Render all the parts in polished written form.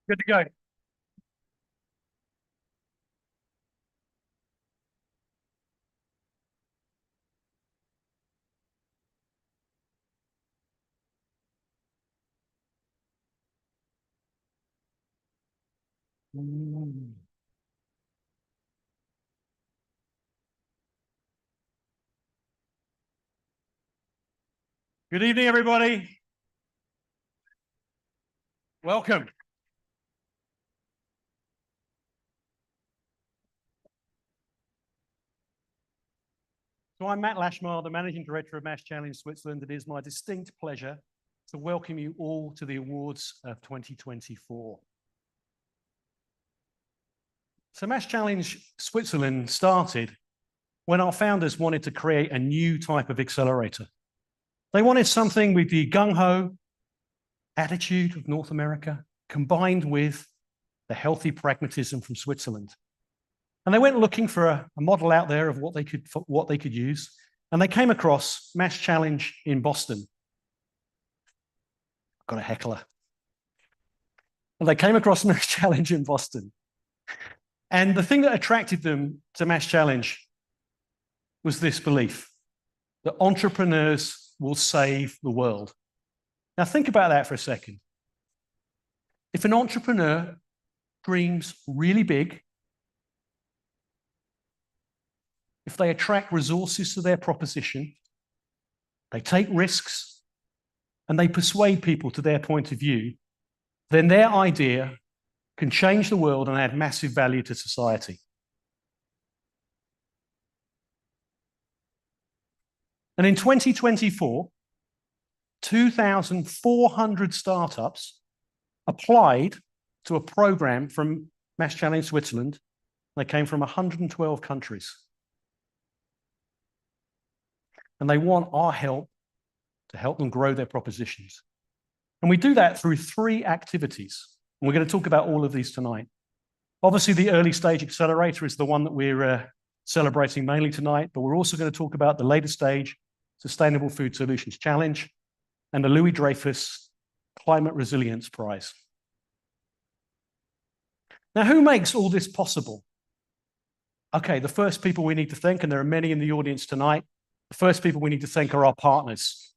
Good to go. Good evening, everybody. Welcome. So I'm Matt Lashmar, the Managing Director of MassChallenge Switzerland. It is my distinct pleasure to welcome you all to the awards of 2024. So MassChallenge Switzerland started when our founders wanted to create a new type of accelerator. They wanted something with the gung-ho attitude of North America combined with the healthy pragmatism from Switzerland. And they went looking for a model out there of what they could use. And they came across MassChallenge in Boston. Got a heckler. And they came across MassChallenge in Boston. And the thing that attracted them to MassChallenge was this belief that entrepreneurs will save the world. Now think about that for a second. If an entrepreneur dreams really big, if they attract resources to their proposition, they take risks, and they persuade people to their point of view, then their idea can change the world and add massive value to society. And in 2024, 2,400 startups applied to a program from MassChallenge Switzerland. They came from 112 countries. And they want our help to help them grow their propositions. And we do that through 3 activities. And we're going to talk about all of these tonight. Obviously, the early stage accelerator is the one that we're celebrating mainly tonight, but we're also going to talk about the later stage Sustainable Food Solutions Challenge and the Louis Dreyfus Climate Resilience Prize. Now, who makes all this possible? Okay, the first people we need to thank, and there are many in the audience tonight, the first people we need to thank are our partners.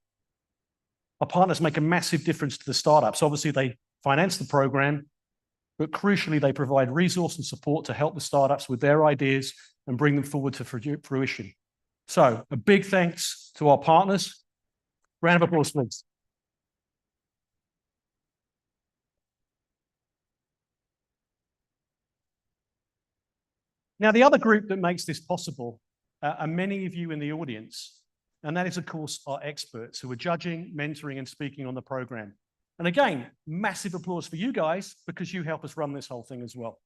Our partners make a massive difference to the startups. Obviously, they finance the program, but crucially, they provide resource and support to help the startups with their ideas and bring them forward to fruition. So, a big thanks to our partners. Round of applause, please. Now, the other group that makes this possible are many of you in the audience, and that is, of course, our experts who are judging, mentoring, and speaking on the program. And again, massive applause for you guys because you help us run this whole thing as well.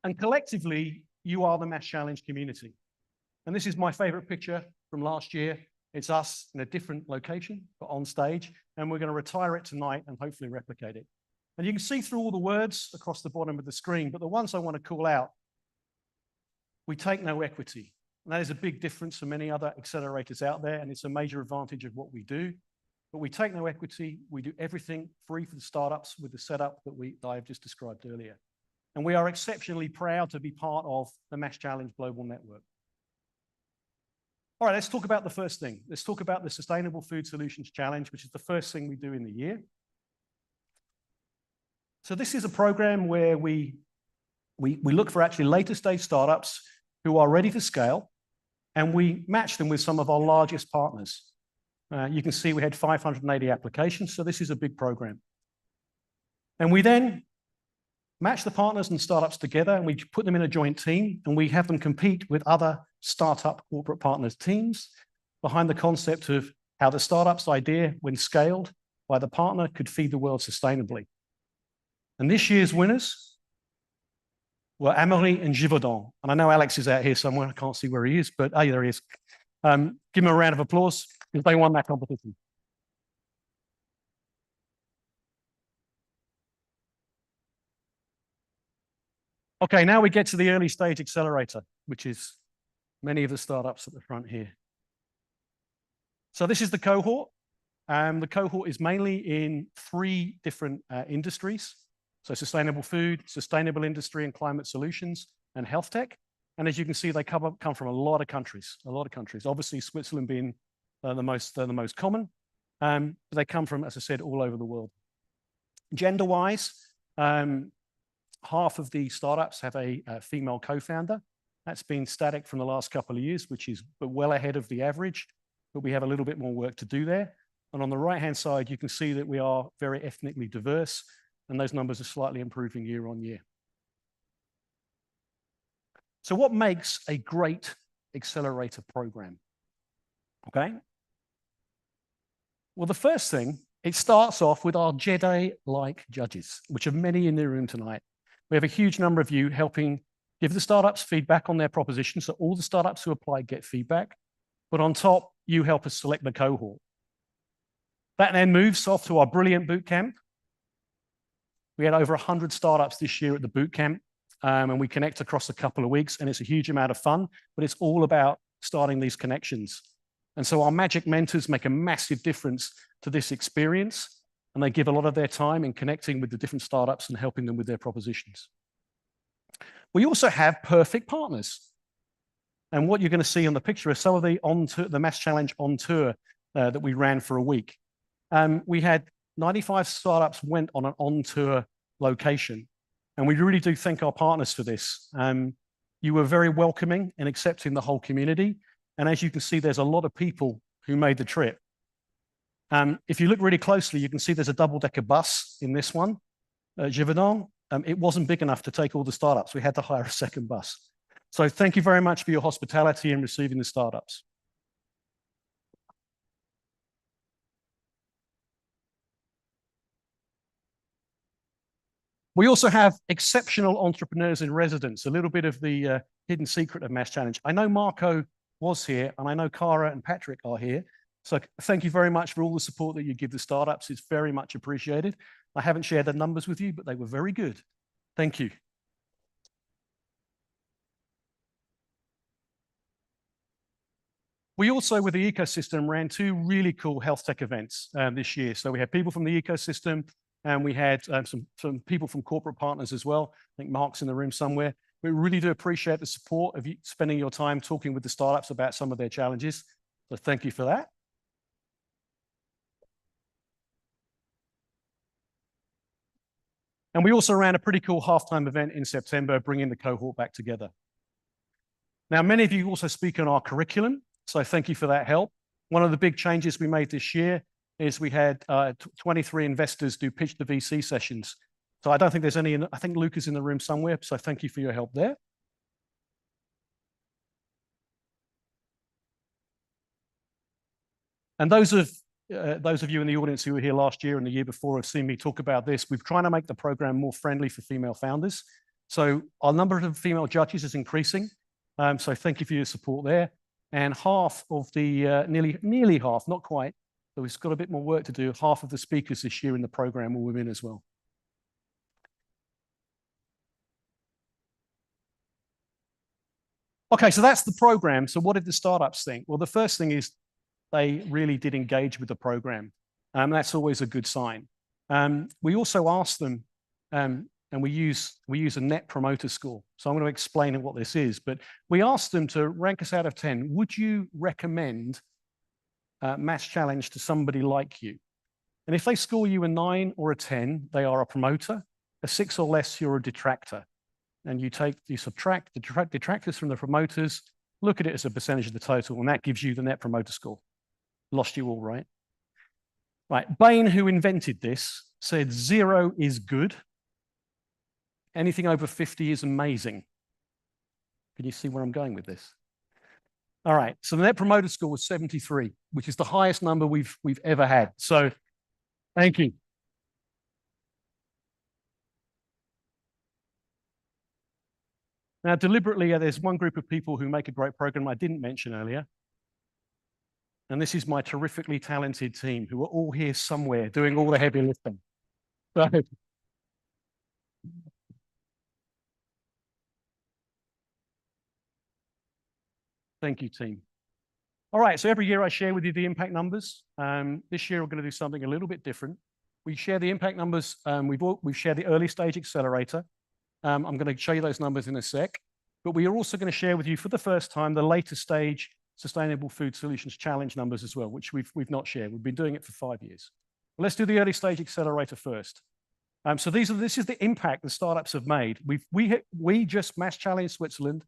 And collectively, you are the MassChallenge community. And this is my favorite picture from last year. It's us in a different location, but on stage, and we're going to retire it tonight and hopefully replicate it. And you can see through all the words across the bottom of the screen, but the ones I want to call out, we take no equity. And that is a big difference from many other accelerators out there, and it's a major advantage of what we do. But we take no equity. We do everything free for the startups with the setup that I've just described earlier. And we are exceptionally proud to be part of the MassChallenge Global Network. All right, let's talk about the first thing. Let's talk about the Sustainable Food Solutions Challenge, which is the first thing we do in the year. So this is a program where we look for actually later stage startups who are ready to scale, and we match them with some of our largest partners. You can see we had 580 applications, so this is a big program. And we then match the partners and startups together, and we put them in a joint team, and we have them compete with other startup corporate partners teams behind the concept of how the startup's idea, when scaled by the partner, could feed the world sustainably. And this year's winners were Amaury and Givaudan. And I know Alex is out here somewhere. I can't see where he is, but oh, there he is. Give him a round of applause because they won that competition. Okay, now we get to the early stage accelerator, which is many of the startups at the front here. So this is the cohort. The cohort is mainly in 3 different industries. So sustainable food, sustainable industry and climate solutions, and health tech. And as you can see, they come from a lot of countries, Obviously, Switzerland being the most common, but they come from, as I said, all over the world. Gender-wise, half of the startups have a female co-founder. That's been static from the last couple of years, which is well ahead of the average, but we have a little bit more work to do there. And on the right-hand side, you can see that we are very ethnically diverse, and those numbers are slightly improving year on year. So what makes a great accelerator program? Okay. Well, the first thing, it starts off with our Jedi-like judges, which are many in the room tonight. We have a huge number of you helping give the startups feedback on their propositions. So all the startups who apply get feedback. But on top, you help us select the cohort. That then moves off to our brilliant bootcamp. We had over 100 startups this year at the bootcamp, and we connect across a couple of weeks, and it's a huge amount of fun, but it's all about starting these connections. And so our magic mentors make a massive difference to this experience, and they give a lot of their time in connecting with the different startups and helping them with their propositions. We also have perfect partners. And what you're going to see on the picture is some of the MassChallenge on tour that we ran for a week. We had 95 startups went on an on-tour location, and we really do thank our partners for this. You were very welcoming and accepting the whole community, and as you can see, there's a lot of people who made the trip. If you look really closely, you can see there's a double-decker bus in this one. Givaudan, it wasn't big enough to take all the startups. We had to hire a second bus. So thank you very much for your hospitality in receiving the startups. We also have exceptional entrepreneurs in residence, a little bit of the hidden secret of MassChallenge. I know Marco was here, and I know Cara and Patrick are here. So thank you very much for all the support that you give the startups. It's very much appreciated. I haven't shared the numbers with you, but they were very good. Thank you. We also, with the ecosystem, ran 2 really cool health tech events this year. So we had people from the ecosystem, and we had some people from corporate partners as well. I think Mark's in the room somewhere. We really do appreciate the support of you spending your time talking with the startups about some of their challenges. So thank you for that. And we also ran a pretty cool halftime event in September, bringing the cohort back together. Now, many of you also speak on our curriculum, so thank you for that help. One of the big changes we made this year is we had 23 investors do pitch to VC sessions. So I don't think there's any, I think Luke is in the room somewhere, so thank you for your help there. And those of you in the audience who were here last year and the year before have seen me talk about this. We're trying to make the program more friendly for female founders. So our number of female judges is increasing. So thank you for your support there. And half of the, nearly half, not quite, but we've got a bit more work to do. Half of the speakers this year in the program were women as well. Okay, so that's the program. So what did the startups think? Well, the first thing is they really did engage with the program. That's always a good sign. We also asked them, and we use a net promoter score. So I'm going to explain what this is, but we asked them to rank us out of 10. Would you recommend MassChallenge to somebody like you? And if they score you a 9 or a 10, they are a promoter. A 6 or less, you're a detractor. And you subtract the detractors from the promoters, look at it as a percentage of the total, and that gives you the net promoter score. Lost you all, right? Right, Bain, who invented this, said 0 is good. Anything over 50 is amazing. Can you see where I'm going with this? All right, so the net promoter score was 73, which is the highest number we've ever had. So thank you. Now, deliberately, there's one group of people who make a great program I didn't mention earlier. And this is my terrifically talented team who are all here somewhere doing all the heavy lifting. So, thank you, team. All right, so every year I share with you the impact numbers. This year we're going to do something a little bit different. We share the impact numbers. We've shared the early stage accelerator. I'm going to show you those numbers in a sec. But we are also going to share with you for the first time the later stage Sustainable Food Solutions Challenge numbers as well, which we've not shared. We've been doing it for 5 years. But let's do the early stage accelerator first. So this is the impact the startups have made. We just MassChallenge Switzerland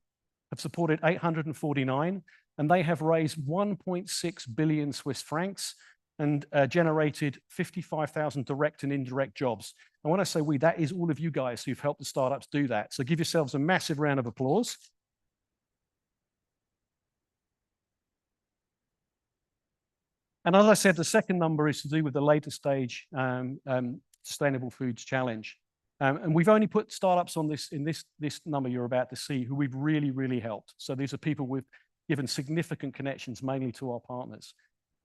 have supported 849, and they have raised 1.6 billion Swiss francs and generated 55,000 direct and indirect jobs. And when I say we, that is all of you guys who've helped the startups do that. So give yourselves a massive round of applause. And as I said, the second number is to do with the later stage Sustainable Foods Challenge. And we've only put startups on this number you're about to see who we've really, really helped. So these are people we've given significant connections, mainly to our partners.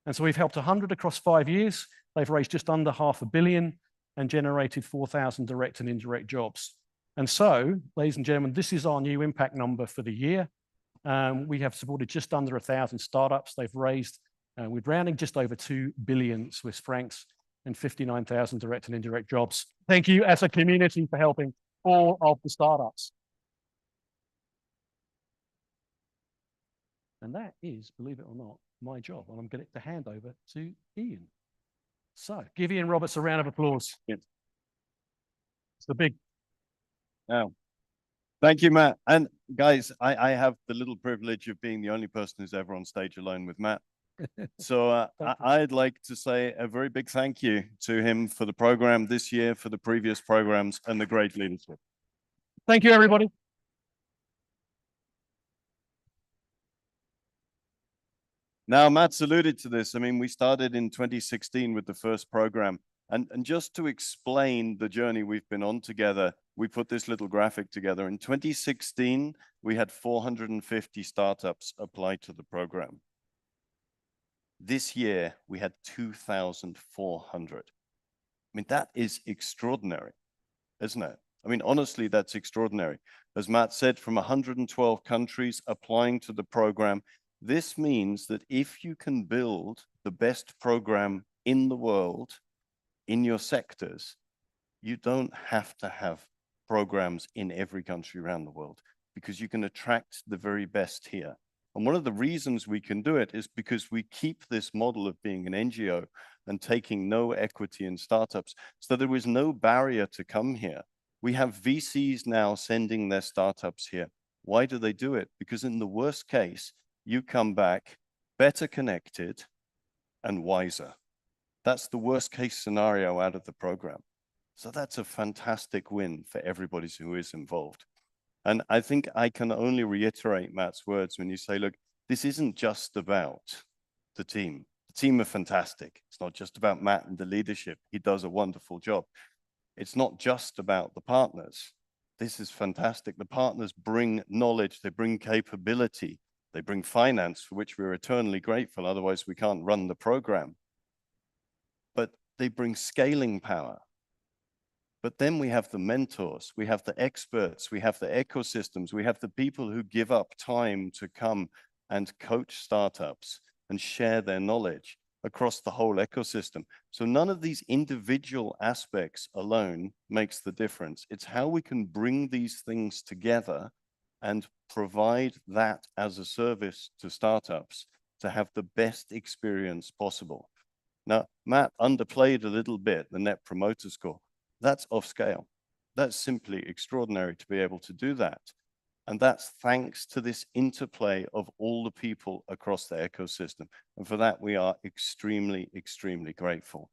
And so we've helped 100 across 5 years. They've raised just under $500 million and generated 4,000 direct and indirect jobs. And so, ladies and gentlemen, this is our new impact number for the year. We have supported just under 1,000 startups. They've raised, we're rounding just over 2 billion Swiss francs and 59,000 direct and indirect jobs. Thank you as a community for helping all of the startups. And that is, believe it or not, my job. And I'm going to hand over to Ian. So give Ian Roberts a round of applause. It's the big. Oh, thank you, Matt. And guys, I have the little privilege of being the only person who's ever on stage alone with Matt. So I'd like to say a very big thank you to him for the program this year, for the previous programs, and the great leadership. Thank you, everybody. Now, Matt's alluded to this. I mean, we started in 2016 with the first program. And just to explain the journey we've been on together, we put this little graphic together. In 2016, we had 450 startups apply to the program. This year, we had 2,400. I mean, that is extraordinary, isn't it? I mean, honestly, that's extraordinary. As Matt said, from 112 countries applying to the program, this means that if you can build the best program in the world, in your sectors, you don't have to have programs in every country around the world because you can attract the very best here. And one of the reasons we can do it is because we keep this model of being an NGO and taking no equity in startups. So there was no barrier to come here. We have VCs now sending their startups here. Why do they do it? Because in the worst case, you come back better connected and wiser. That's the worst case scenario out of the program. So that's a fantastic win for everybody who is involved. And I think I can only reiterate Matt's words when you say, look, this isn't just about the team. The team are fantastic. It's not just about Matt and the leadership. He does a wonderful job. It's not just about the partners. This is fantastic. The partners bring knowledge, they bring capability, they bring finance, for which we're eternally grateful. Otherwise, we can't run the program. But they bring scaling power. But then we have the mentors, we have the experts, we have the ecosystems, we have the people who give up time to come and coach startups and share their knowledge across the whole ecosystem. So none of these individual aspects alone makes the difference. It's how we can bring these things together and provide that as a service to startups to have the best experience possible. Now, Matt underplayed a little bit the Net Promoter Score. That's off scale. That's simply extraordinary to be able to do that. And that's thanks to this interplay of all the people across the ecosystem. And for that, we are extremely, extremely grateful.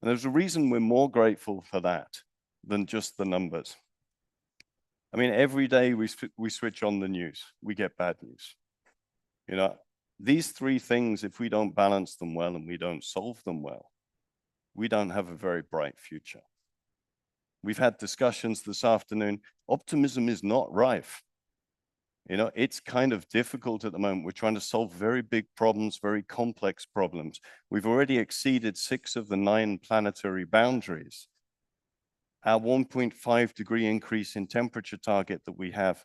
And there's a reason we're more grateful for that than just the numbers. I mean, every day we switch on the news, we get bad news. You know, these three things, if we don't balance them well and we don't solve them well, we don't have a very bright future. We've had discussions this afternoon. Optimism is not rife. You know, it's kind of difficult at the moment. We're trying to solve very big problems, very complex problems. We've already exceeded 6 of the 9 planetary boundaries. Our 1.5 degree increase in temperature target that we have,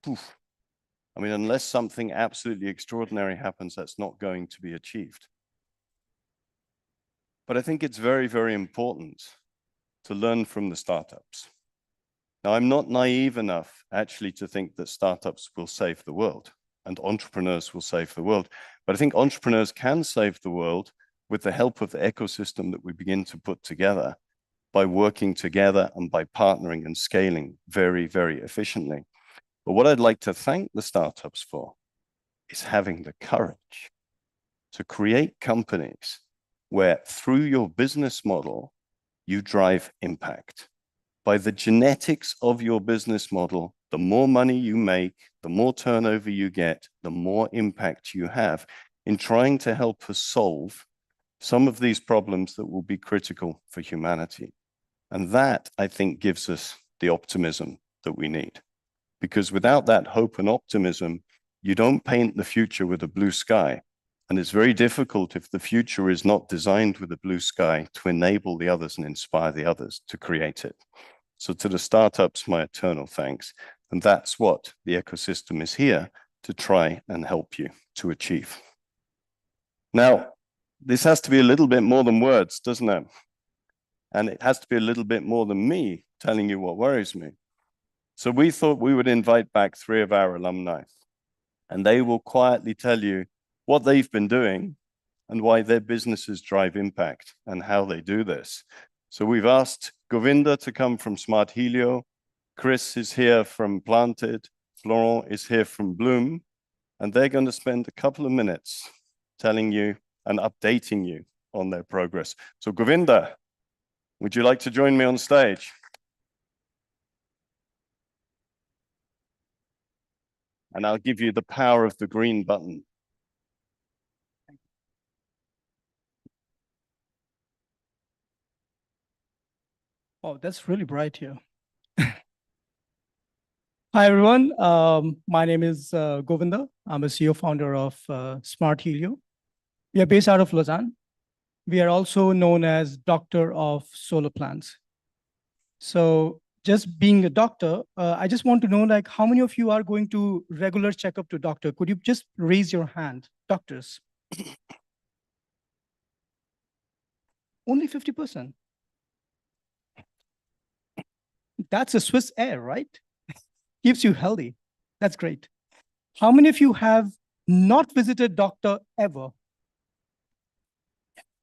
poof, I mean, unless something absolutely extraordinary happens, that's not going to be achieved. But I think it's very, very important to learn from the startups. Now, I'm not naive enough actually to think that startups will save the world and entrepreneurs will save the world. But I think entrepreneurs can save the world with the help of the ecosystem that we begin to put together by working together and by partnering and scaling very, very efficiently. But what I'd like to thank the startups for is having the courage to create companies where through your business model, you drive impact. By the genetics of your business model, the more money you make, the more turnover you get, the more impact you have in trying to help us solve some of these problems that will be critical for humanity. And that, I think, gives us the optimism that we need. Because without that hope and optimism, you don't paint the future with a blue sky. And it's very difficult if the future is not designed with a blue sky to enable the others and inspire the others to create it. So to the startups, my eternal thanks. And that's what the ecosystem is here to try and help you to achieve. Now, this has to be a little bit more than words, doesn't it? And it has to be a little bit more than me telling you what worries me. So we thought we would invite back 3 of our alumni, and they will quietly tell you what they've been doing and why their businesses drive impact and how they do this. So we've asked Govinda to come from Smart Helio. Chris is here from Planted. Florent is here from Bloom. And they're going to spend a couple of minutes telling you and updating you on their progress. So Govinda, would you like to join me on stage? And I'll give you the power of the green button. Oh, that's really bright here. Hi, everyone. My name is Govinda. I'm a CEO founder of Smart Helio. We are based out of Lausanne. We are also known as Doctor of Solar Plants. So just being a doctor, I just want to know, like, how many of you are going to regular checkup to doctor? Could you just raise your hand, doctors? Only 50%. That's a Swiss air, right? Keeps you healthy. That's great. How many of you have not visited doctor ever?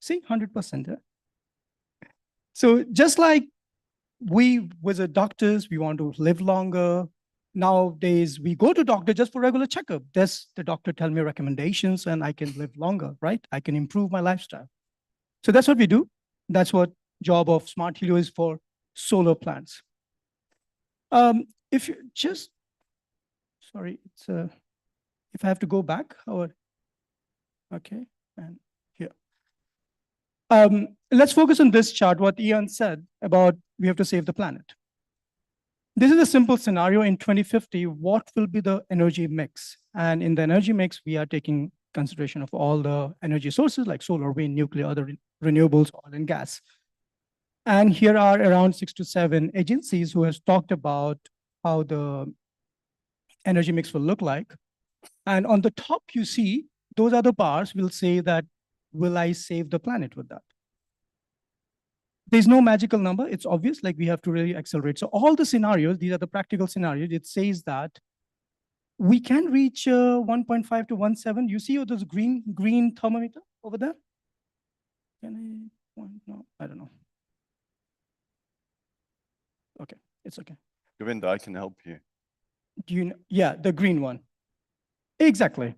See, 100%. Yeah? So just like we visit doctors, we want to live longer. Nowadays, we go to doctor just for regular checkup. Does the doctor tell me recommendations and I can live longer, right? I can improve my lifestyle. So that's what we do. That's what job of Smart Helio is for solar plants. If you just, sorry, it's if I have to go back, okay, and here. Let's focus on this chart, what Ian said about we have to save the planet. This is a simple scenario in 2050, what will be the energy mix? And in the energy mix, we are taking consideration of all the energy sources like solar, wind, nuclear, other renewables, oil and gas. And here are around 6 to 7 agencies who has talked about how the energy mix will look like. And on the top, you see, those are the bars will say that, will I save the planet with that? There's no magical number. It's obvious, like we have to really accelerate. So all the scenarios, these are the practical scenarios. It says that we can reach 1.5 to 1.7. You see those green thermometer over there? Can I, no, I don't know. Okay, it's okay. Govinda, I can help you. Do you know? Yeah, the green one. Exactly.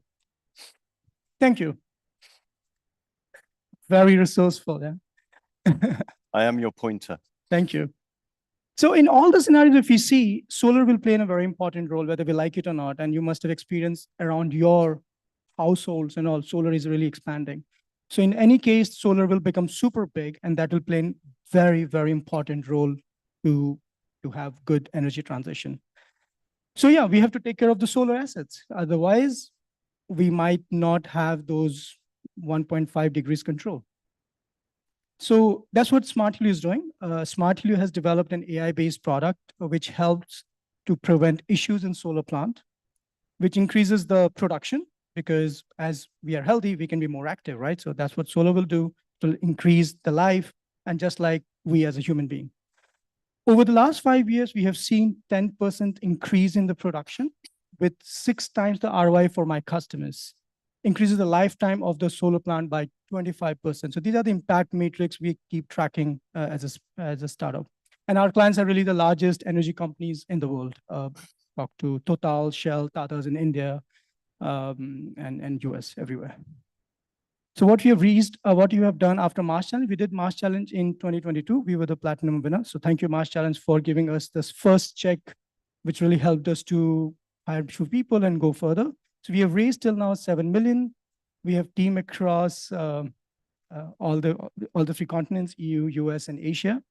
Thank you. Very resourceful, yeah. I am your pointer. Thank you. So in all the scenarios, if you see, solar will play a very important role, whether we like it or not. And you must have experienced around your households and all, solar is really expanding. So in any case, solar will become super big, and that will play a very, very important role to have good energy transition. So yeah, we have to take care of the solar assets. Otherwise, we might not have those 1.5 degrees control. So that's what Smart Helio is doing. Smart Helio has developed an AI-based product which helps to prevent issues in solar plant. which increases the production, because as we are healthy, we can be more active, right? So that's what solar will do. It will increase the life, and just like we as a human being. Over the last 5 years, we have seen 10% increase in the production with 6 times the ROI for my customers. Increases the lifetime of the solar plant by 25%. So these are the impact metrics we keep tracking as a startup. And our clients are really the largest energy companies in the world. Talk to Total, Shell, Tatas in India, and US, everywhere. So what we have reached, what you have done after MassChallenge, we did MassChallenge in 2022. We were the platinum winner. So thank you, MassChallenge, for giving us this first check, which really helped us to hire a few people and go further. So we have raised till now 7 million. We have team across all the 3 continents, EU, US, and Asia.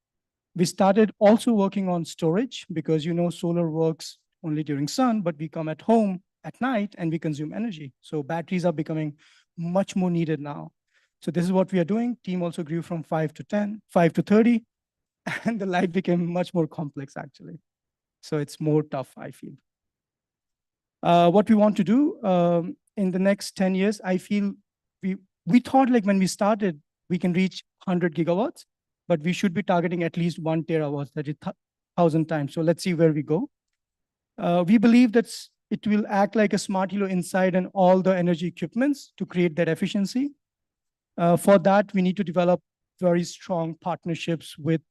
We started also working on storage because solar works only during sun, but we come at home at night and we consume energy. So batteries are becoming much more needed now. So this is what we are doing. Team also grew from 5 to 10, 5 to 30, and the life became much more complex actually. So it's more tough, I feel. What we want to do in the next 10 years, I feel we thought like when we started, we can reach 100 gigawatts, but we should be targeting at least 1 terawatt, that is 1,000 times. So let's see where we go. We believe that it will act like a smart halo inside and all the energy equipments to create that efficiency. For that, we need to develop very strong partnerships with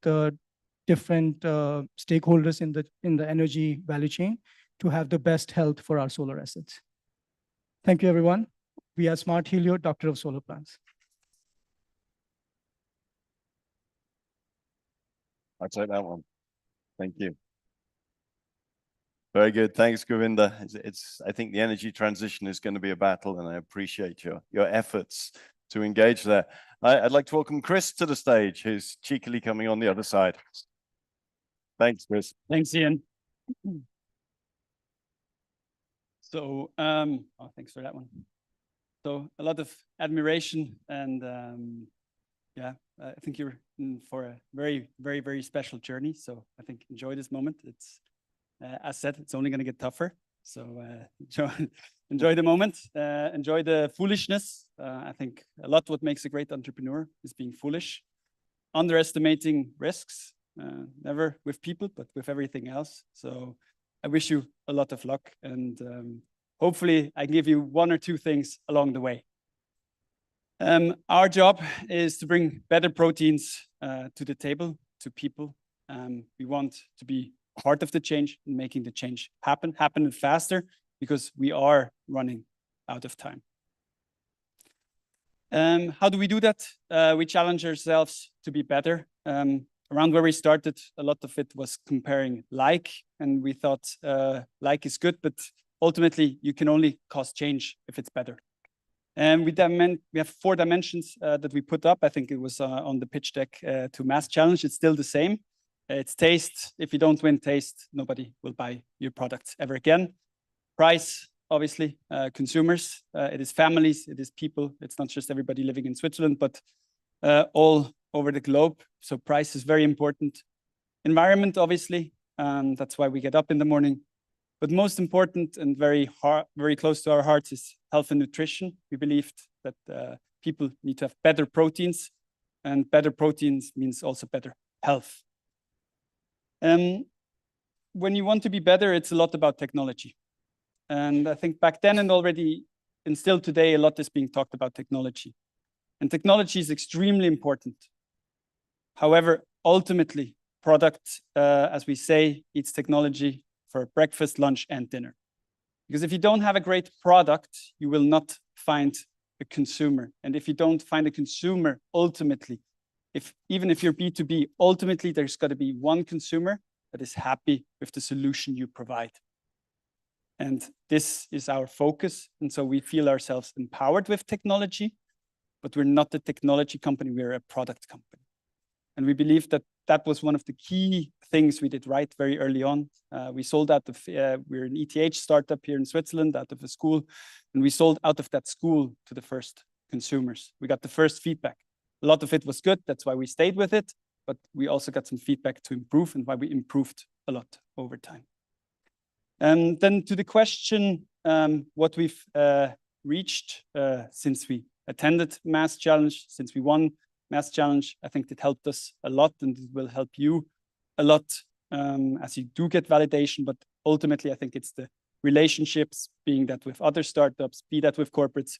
different stakeholders in the energy value chain to have the best health for our solar assets. Thank you, everyone. We are Smart Helio, Doctor of Solar Plants. I'll take that one. Thank you. Very good. Thanks, Govinda. I think the energy transition is going to be a battle, and I appreciate your efforts to engage there. I'd like to welcome Chris to the stage, who's cheekily coming on the other side. Thanks, Chris. Thanks, Ian. So, thanks for that one. So a lot of admiration, and yeah, I think you're in for a very, very, very special journey. So I think enjoy this moment. It's, as said, it's only going to get tougher. So enjoy the moment, enjoy the foolishness. I think a lot what makes a great entrepreneur is being foolish, underestimating risks, never with people, but with everything else. So I wish you a lot of luck, and hopefully I give you 1 or 2 things along the way. Our job is to bring better proteins to the table, to people. We want to be part of the change, and making the change happen faster, because we are running out of time. How do we do that? We challenge ourselves to be better. Around where we started, a lot of it was comparing like, and we thought like is good, but ultimately you can only cause change if it's better. And we have 4 dimensions that we put up. I think it was on the pitch deck to MassChallenge. It's still the same. It's taste. If you don't win taste, nobody will buy your products ever again. Price, obviously, consumers. It is families, it is people. It's not just everybody living in Switzerland, but all over the globe. So price is very important. Environment, obviously. That's why we get up in the morning. But most important and very close to our hearts is health and nutrition. We believed that people need to have better proteins, and better proteins means also better health. When you want to be better, it's a lot about technology. And I think back then and already, and still today, a lot is being talked about technology. And technology is extremely important. However, ultimately, product, as we say, eats technology for breakfast, lunch, and dinner. Because if you don't have a great product, you will not find a consumer. And if you don't find a consumer, ultimately, even if you're B2B, ultimately there's got to be one consumer that is happy with the solution you provide. And this is our focus. And so we feel ourselves empowered with technology, but we're not a technology company, we're a product company. And we believe that that was one of the key things we did right very early on. We sold out of, we're an ETH startup here in Switzerland, out of a school, and we sold out of that school to the first consumers. We got the first feedback. A lot of it was good, that's why we stayed with it, but we also got some feedback to improve, and why we improved a lot over time. And then to the question, what we've reached since we attended MassChallenge, since we won MassChallenge, I think that helped us a lot, and it will help you a lot as you do get validation. But ultimately, I think it's the relationships, being that with other startups, be that with corporates,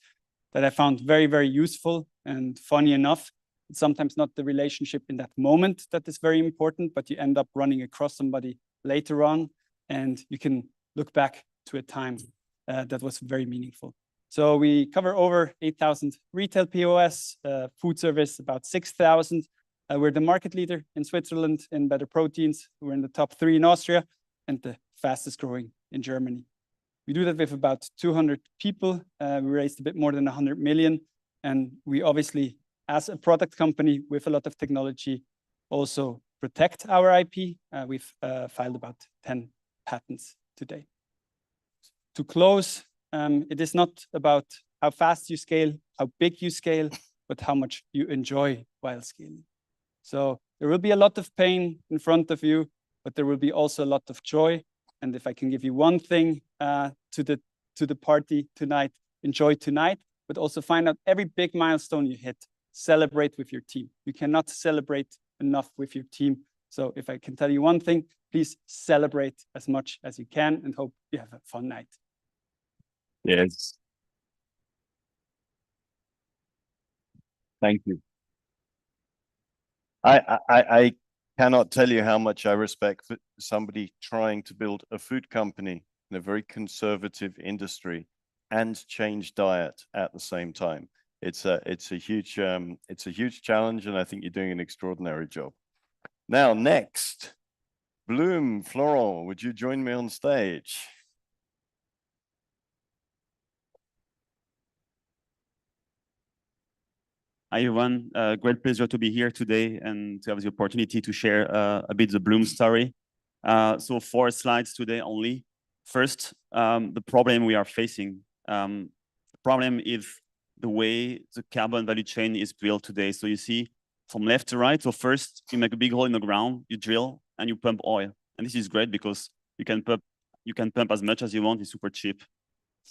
that I found very, very useful. And funny enough, it's sometimes not the relationship in that moment that is very important, but you end up running across somebody later on, and you can look back to a time that was very meaningful. So we cover over 8,000 retail POS, food service about 6,000. We're the market leader in Switzerland in better proteins. We're in the top 3 in Austria and the fastest growing in Germany. We do that with about 200 people. We raised a bit more than 100 million. And we obviously, as a product company with a lot of technology, also protect our IP. We've filed about 10 patents today. To close, it is not about how fast you scale, how big you scale, but how much you enjoy while scaling. So there will be a lot of pain in front of you, but there will be also a lot of joy. And if I can give you one thing to the party tonight, enjoy tonight, but also find out every big milestone you hit, celebrate with your team. You cannot celebrate enough with your team. So if I can tell you one thing, please celebrate as much as you can and hope you have a fun night. Yes. Thank you. I cannot tell you how much I respect somebody trying to build a food company in a very conservative industry and change diet at the same time. It's a huge challenge, and I think you're doing an extraordinary job. Now, next, Bloom, Florent, would you join me on stage? Hi, everyone. Great pleasure to be here today and to have the opportunity to share a bit the Bloom story. So 4 slides today only. First, the problem we are facing. The problem is the way the carbon value chain is built today. So you see from left to right. So first, you make a big hole in the ground, you drill, and you pump oil. And this is great because you can pump as much as you want. It's super cheap.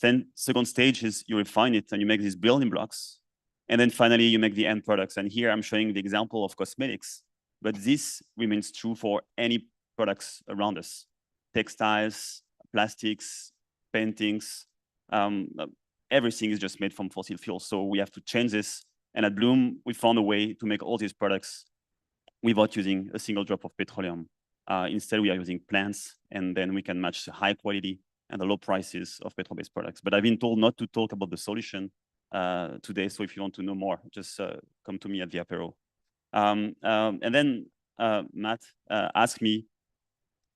Then second stage is you refine it and you make these building blocks. And then finally, you make the end products. And here I'm showing the example of cosmetics, but this remains true for any products around us. Textiles, plastics, paintings, everything is just made from fossil fuels. So we have to change this. And at Bloom, we found a way to make all these products without using a single drop of petroleum. Instead, we are using plants, and then we can match the high quality and the low prices of petrol-based products. But I've been told not to talk about the solution today. So if you want to know more, just come to me at the apero. And then Matt asked me,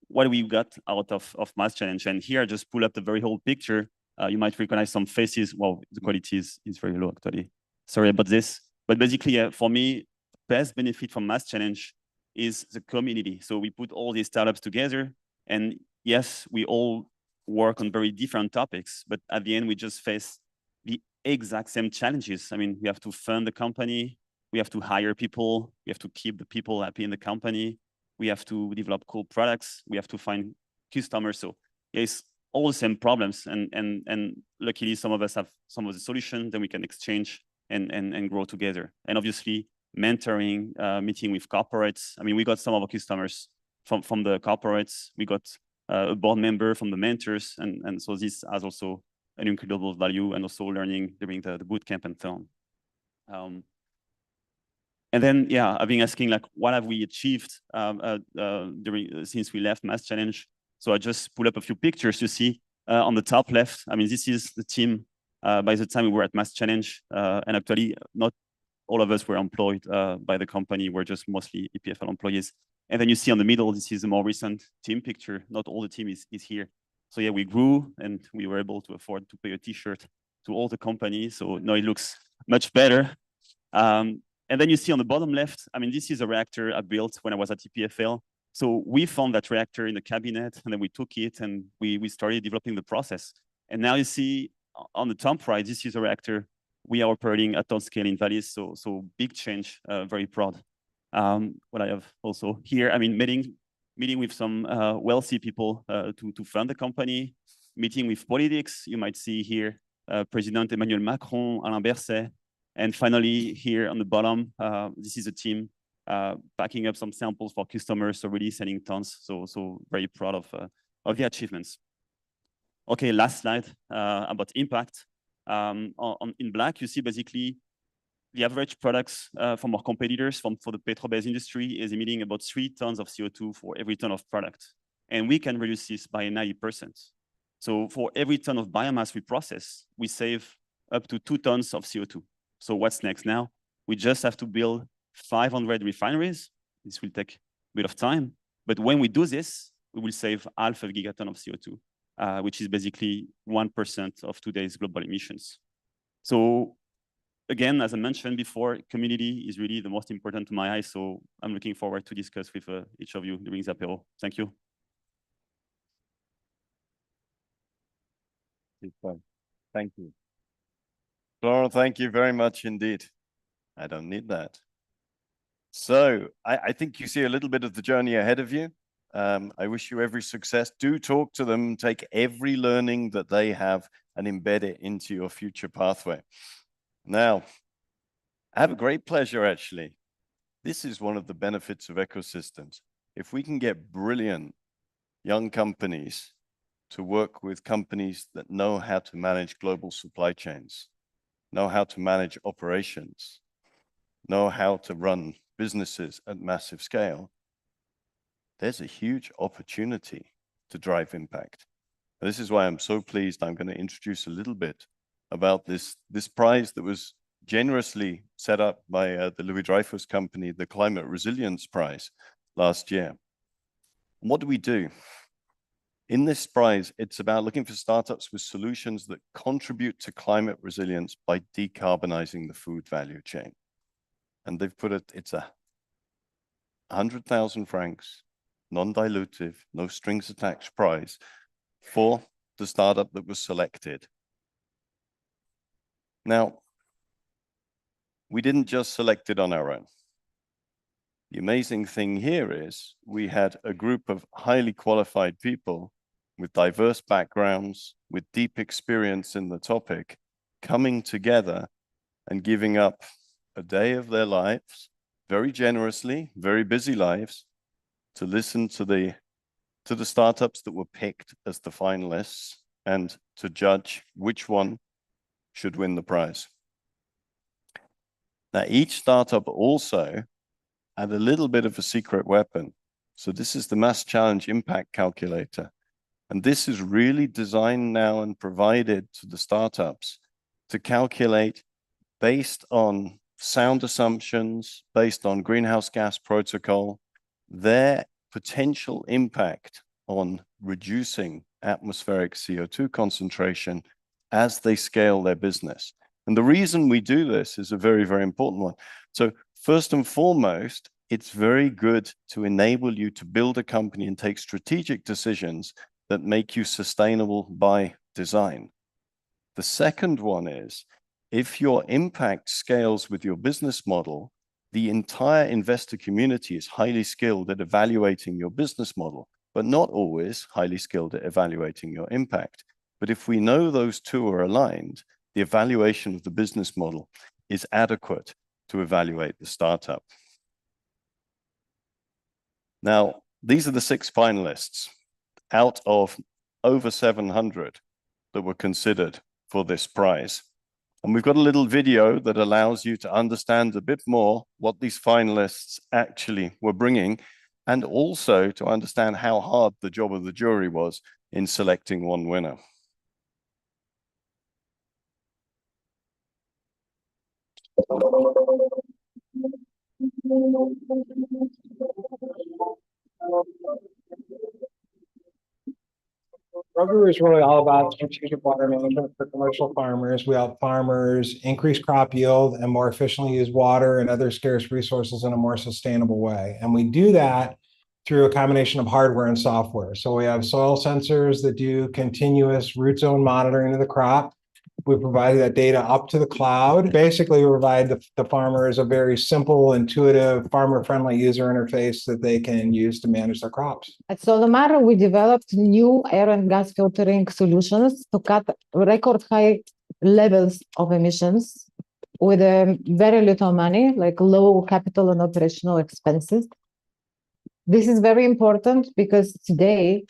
what we got out of MassChallenge? And here I just pull up the very whole picture. You might recognize some faces. Well, the quality is very low, actually. Sorry about this. But basically, for me, best benefit from MassChallenge is the community. So we put all these startups together. And yes, we all work on very different topics. But at the end, we just face the exact same challenges. I mean, we have to fund the company, we have to hire people, we have to keep the people happy in the company, we have to develop cool products, we have to find customers. So yeah, it's all the same problems. And luckily, some of us have some of the solutions, then we can exchange and grow together. And obviously, mentoring, meeting with corporates. I mean, we got some of our customers from the corporates, we got a board member from the mentors. And so this has also an incredible value, and also learning during the boot camp and so on. And then, yeah, I've been asking, like, what have we achieved since we left MassChallenge? So I just pull up a few pictures. You see on the top left, I mean, this is the team by the time we were at MassChallenge. And actually, not all of us were employed by the company. We're just mostly EPFL employees. And then you see on the middle, this is a more recent team picture. Not all the team is here. So yeah, we grew and we were able to afford to pay a t-shirt to all the companies. So now it looks much better. And then you see on the bottom left, I mean, this is a reactor I built when I was at EPFL. So we found that reactor in the cabinet, and then we took it and we started developing the process. And now you see on the top right, this is a reactor we are operating at ton scale in Valais. So big change, very proud. What I have also here, I mean, meeting with some wealthy people to fund the company, meeting with politics. You might see here President Emmanuel Macron, Alain Berset, and finally here on the bottom, this is a team packing up some samples for customers, so really sending tons. So very proud of the achievements. Okay, last slide about impact. In black, you see basically the average products from our competitors for the petrol-based industry is emitting about 3 tons of CO2 for every ton of product. And we can reduce this by 90%. So for every ton of biomass we process, we save up to 2 tons of CO2. So what's next now? We just have to build 500 refineries. This will take a bit of time. But when we do this, we will save half a gigaton of CO2, which is basically 1% of today's global emissions. So again, as I mentioned before, community is really the most important to my eyes. So I'm looking forward to discuss with each of you during the apéro. Thank you. Thank you. Florent, thank you very much indeed. I don't need that. So I think you see a little bit of the journey ahead of you. I wish you every success. Do talk to them, take every learning that they have and embed it into your future pathway. Now, I have a great pleasure, actually. This is one of the benefits of ecosystems. If we can get brilliant young companies to work with companies that know how to manage global supply chains, know how to manage operations, know how to run businesses at massive scale, there's a huge opportunity to drive impact. This is why I'm so pleased. I'm going to introduce a little bit about this prize that was generously set up by the Dreyfus Company, the Climate Resilience Prize last year. And what do we do? In this prize, it's about looking for startups with solutions that contribute to climate resilience by decarbonizing the food value chain. And they've put it's a 100,000 francs, non-dilutive, no strings attached prize for the startup that was selected. Now, we didn't just select it on our own. The amazing thing here is we had a group of highly qualified people with diverse backgrounds, with deep experience in the topic, coming together and giving up a day of their lives, very generously, very busy lives, to listen to the startups that were picked as the finalists and to judge which one should win the prize. Now, each startup also had a little bit of a secret weapon. So this is the MassChallenge Impact Calculator. And this is really designed now and provided to the startups to calculate based on sound assumptions, based on greenhouse gas protocol, their potential impact on reducing atmospheric CO2 concentration as they scale their business. And the reason we do this is a very, very important one. So first and foremost, it's very good to enable you to build a company and take strategic decisions that make you sustainable by design. The second one is, if your impact scales with your business model, the entire investor community is highly skilled at evaluating your business model, but not always highly skilled at evaluating your impact. But if we know those two are aligned, the evaluation of the business model is adequate to evaluate the startup. Now, these are the 6 finalists out of over 700 that were considered for this prize. And we've got a little video that allows you to understand a bit more what these finalists actually were bringing, and also to understand how hard the job of the jury was in selecting one winner. Rover is really all about strategic water management for commercial farmers. We help farmers increase crop yield and more efficiently use water and other scarce resources in a more sustainable way. And we do that through a combination of hardware and software. So we have soil sensors that do continuous root zone monitoring of the crop. We provide that data up to the cloud. Basically, we provide the farmers a very simple, intuitive, farmer-friendly user interface that they can use to manage their crops. At Solomar, we developed new air and gas filtering solutions to cut record high levels of emissions with very little money, like low capital and operational expenses. This is very important because today,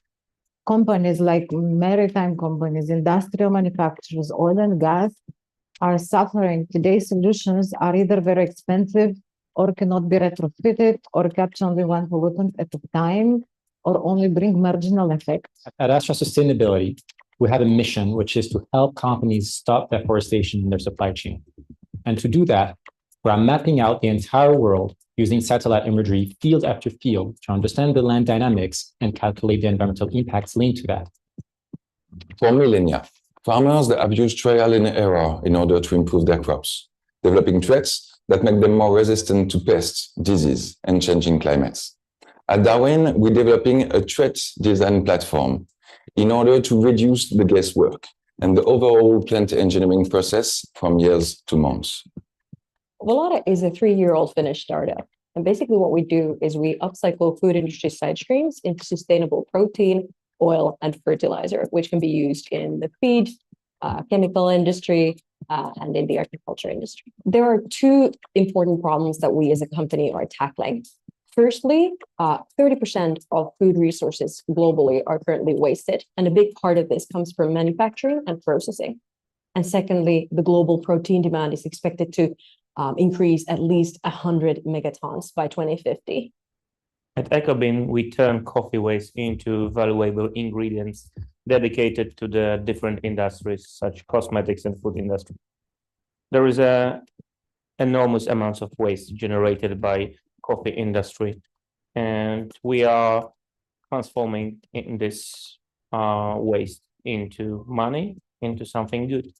companies like maritime companies, industrial manufacturers, oil and gas are suffering. Today's solutions are either very expensive or cannot be retrofitted or capture only one pollutant at a time or only bring marginal effects. At Astra Sustainability, we have a mission, which is to help companies stop deforestation in their supply chain. And to do that, we're mapping out the entire world using satellite imagery field after field to understand the land dynamics and calculate the environmental impacts linked to that. For millennia, farmers have used trial and error in order to improve their crops, developing traits that make them more resistant to pests, disease, and changing climates. At Darwin, we're developing a trait design platform in order to reduce the guesswork and the overall plant engineering process from years to months. Volata is a 3-year-old Finnish startup. And basically what we do is we upcycle food industry side streams into sustainable protein, oil, and fertilizer, which can be used in the feed, chemical industry, and in the agriculture industry. There are 2 important problems that we as a company are tackling. Firstly, 30% of food resources globally are currently wasted, and a big part of this comes from manufacturing and processing. And secondly, the global protein demand is expected to increase at least 100 megatons by 2050. At EcoBean, we turn coffee waste into valuable ingredients dedicated to the different industries, such cosmetics and food industry. There is enormous amounts of waste generated by coffee industry, and we are transforming in this waste into money, into something good.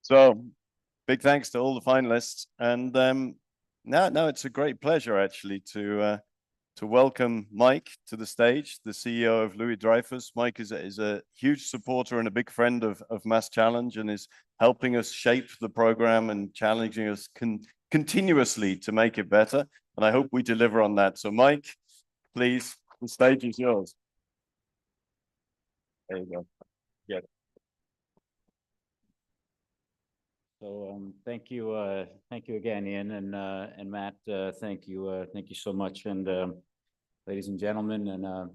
So big thanks to all the finalists. And now it's a great pleasure actually to welcome Mike to the stage, the CEO of Louis Dreyfus. Mike is a huge supporter and a big friend of MassChallenge and is helping us shape the program and challenging us continuously to make it better. And I hope we deliver on that. So Mike, please, the stage is yours. There you go. Yeah. So thank you again, Ian and Matt. Thank you so much, and ladies and gentlemen, and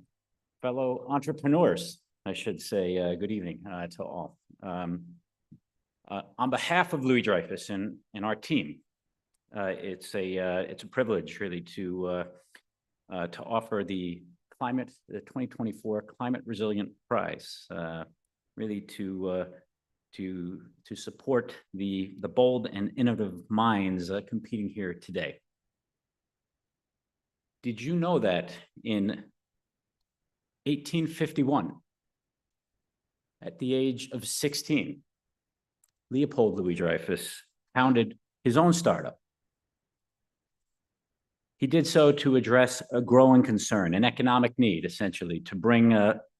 fellow entrepreneurs, I should say, good evening to all. On behalf of Louis Dreyfus and our team, it's a privilege really to offer the 2024 Climate Resilient Prize, really to support the bold and innovative minds competing here today. Did you know that in 1851, at the age of 16, Leopold Louis Dreyfus founded his own startup? He did so to address a growing concern, an economic need, essentially, to bring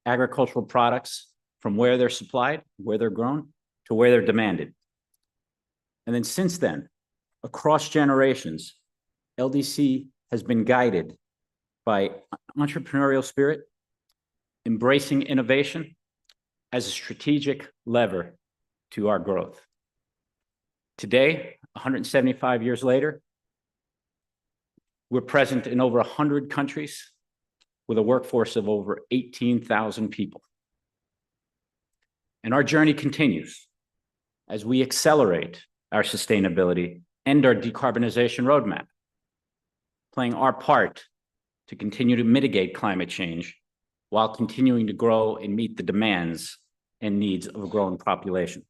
agricultural products from where they're supplied, where they're grown, to where they're demanded. And then since then, across generations, LDC has been guided by entrepreneurial spirit, embracing innovation as a strategic lever to our growth. Today, 175 years later, we're present in over 100 countries with a workforce of over 18,000 people. And our journey continues as we accelerate our sustainability and our decarbonization roadmap, playing our part to continue to mitigate climate change while continuing to grow and meet the demands and needs of a growing population.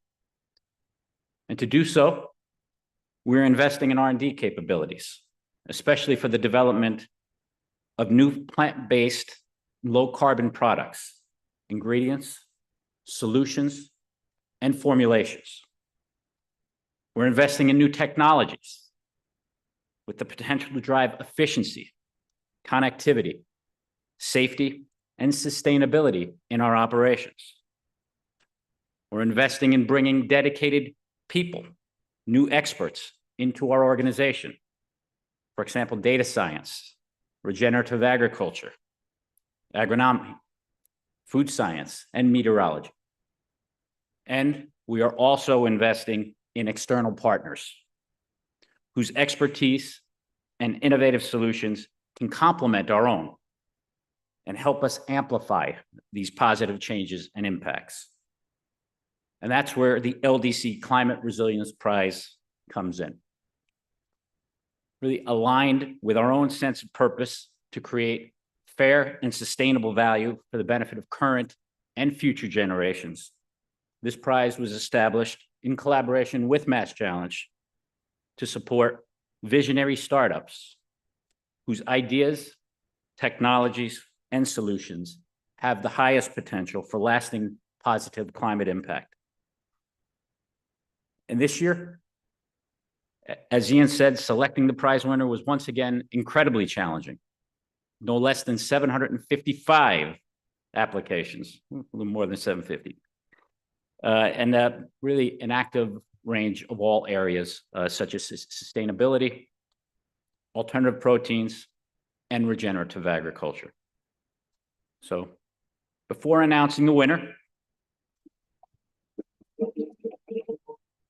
And to do so, we're investing in R&D capabilities, especially for the development of new plant-based, low-carbon products, ingredients, solutions, and formulations. We're investing in new technologies with the potential to drive efficiency, connectivity, safety, and sustainability in our operations. We're investing in bringing dedicated people, new experts into our organization. For example, data science, regenerative agriculture, agronomy, food science, and meteorology. And we are also investing in external partners whose expertise and innovative solutions can complement our own and help us amplify these positive changes and impacts. And that's where the LDC Climate Resilience Prize comes in. Really aligned with our own sense of purpose to create fair and sustainable value for the benefit of current and future generations. This prize was established in collaboration with MassChallenge to support visionary startups whose ideas, technologies, and solutions have the highest potential for lasting positive climate impact. And this year, as Ian said, selecting the prize winner was once again incredibly challenging. No less than 755 applications, a little more than 750. And really an active range of all areas, such as sustainability, alternative proteins, and regenerative agriculture. So before announcing the winner,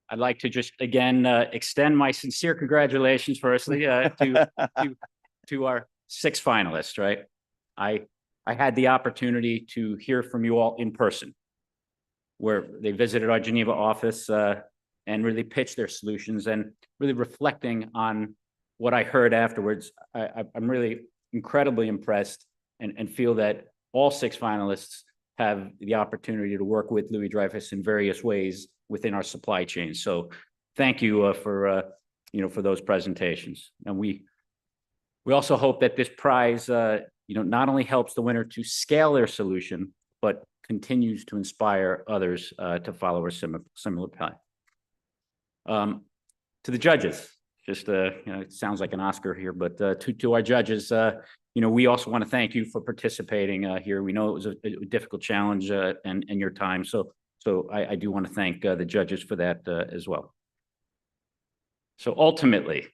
I'd like to just again extend my sincere congratulations firstly to our 6 finalists, right? I had the opportunity to hear from you all in person, where they visited our Geneva office and really pitched their solutions, and really reflecting on what I heard afterwards. I'm really incredibly impressed and feel that all 6 finalists have the opportunity to work with Louis Dreyfus in various ways within our supply chain. So thank you for those presentations. And we also hope that this prize not only helps the winner to scale their solution, but continues to inspire others to follow a similar path. To the judges, just it sounds like an Oscar here, but to our judges, we also want to thank you for participating here. We know it was a difficult challenge and your time, so I do want to thank the judges for that as well. So ultimately,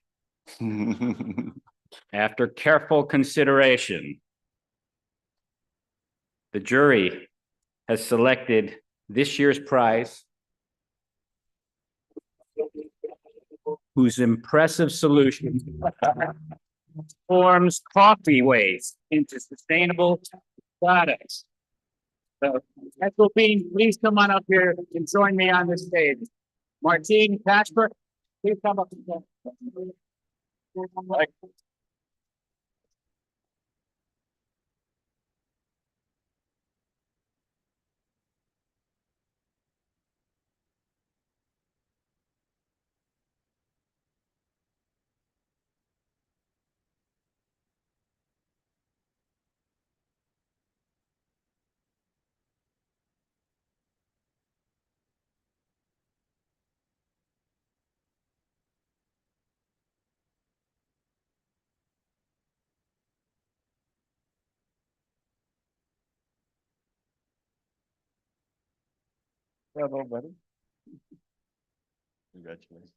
after careful consideration, the jury has selected this year's prize, whose impressive solution transforms coffee waste into sustainable products. So, Ethel Bean, please come on up here and join me on this stage. Martine Kasper, please come up. Bravo, buddy. Congratulations.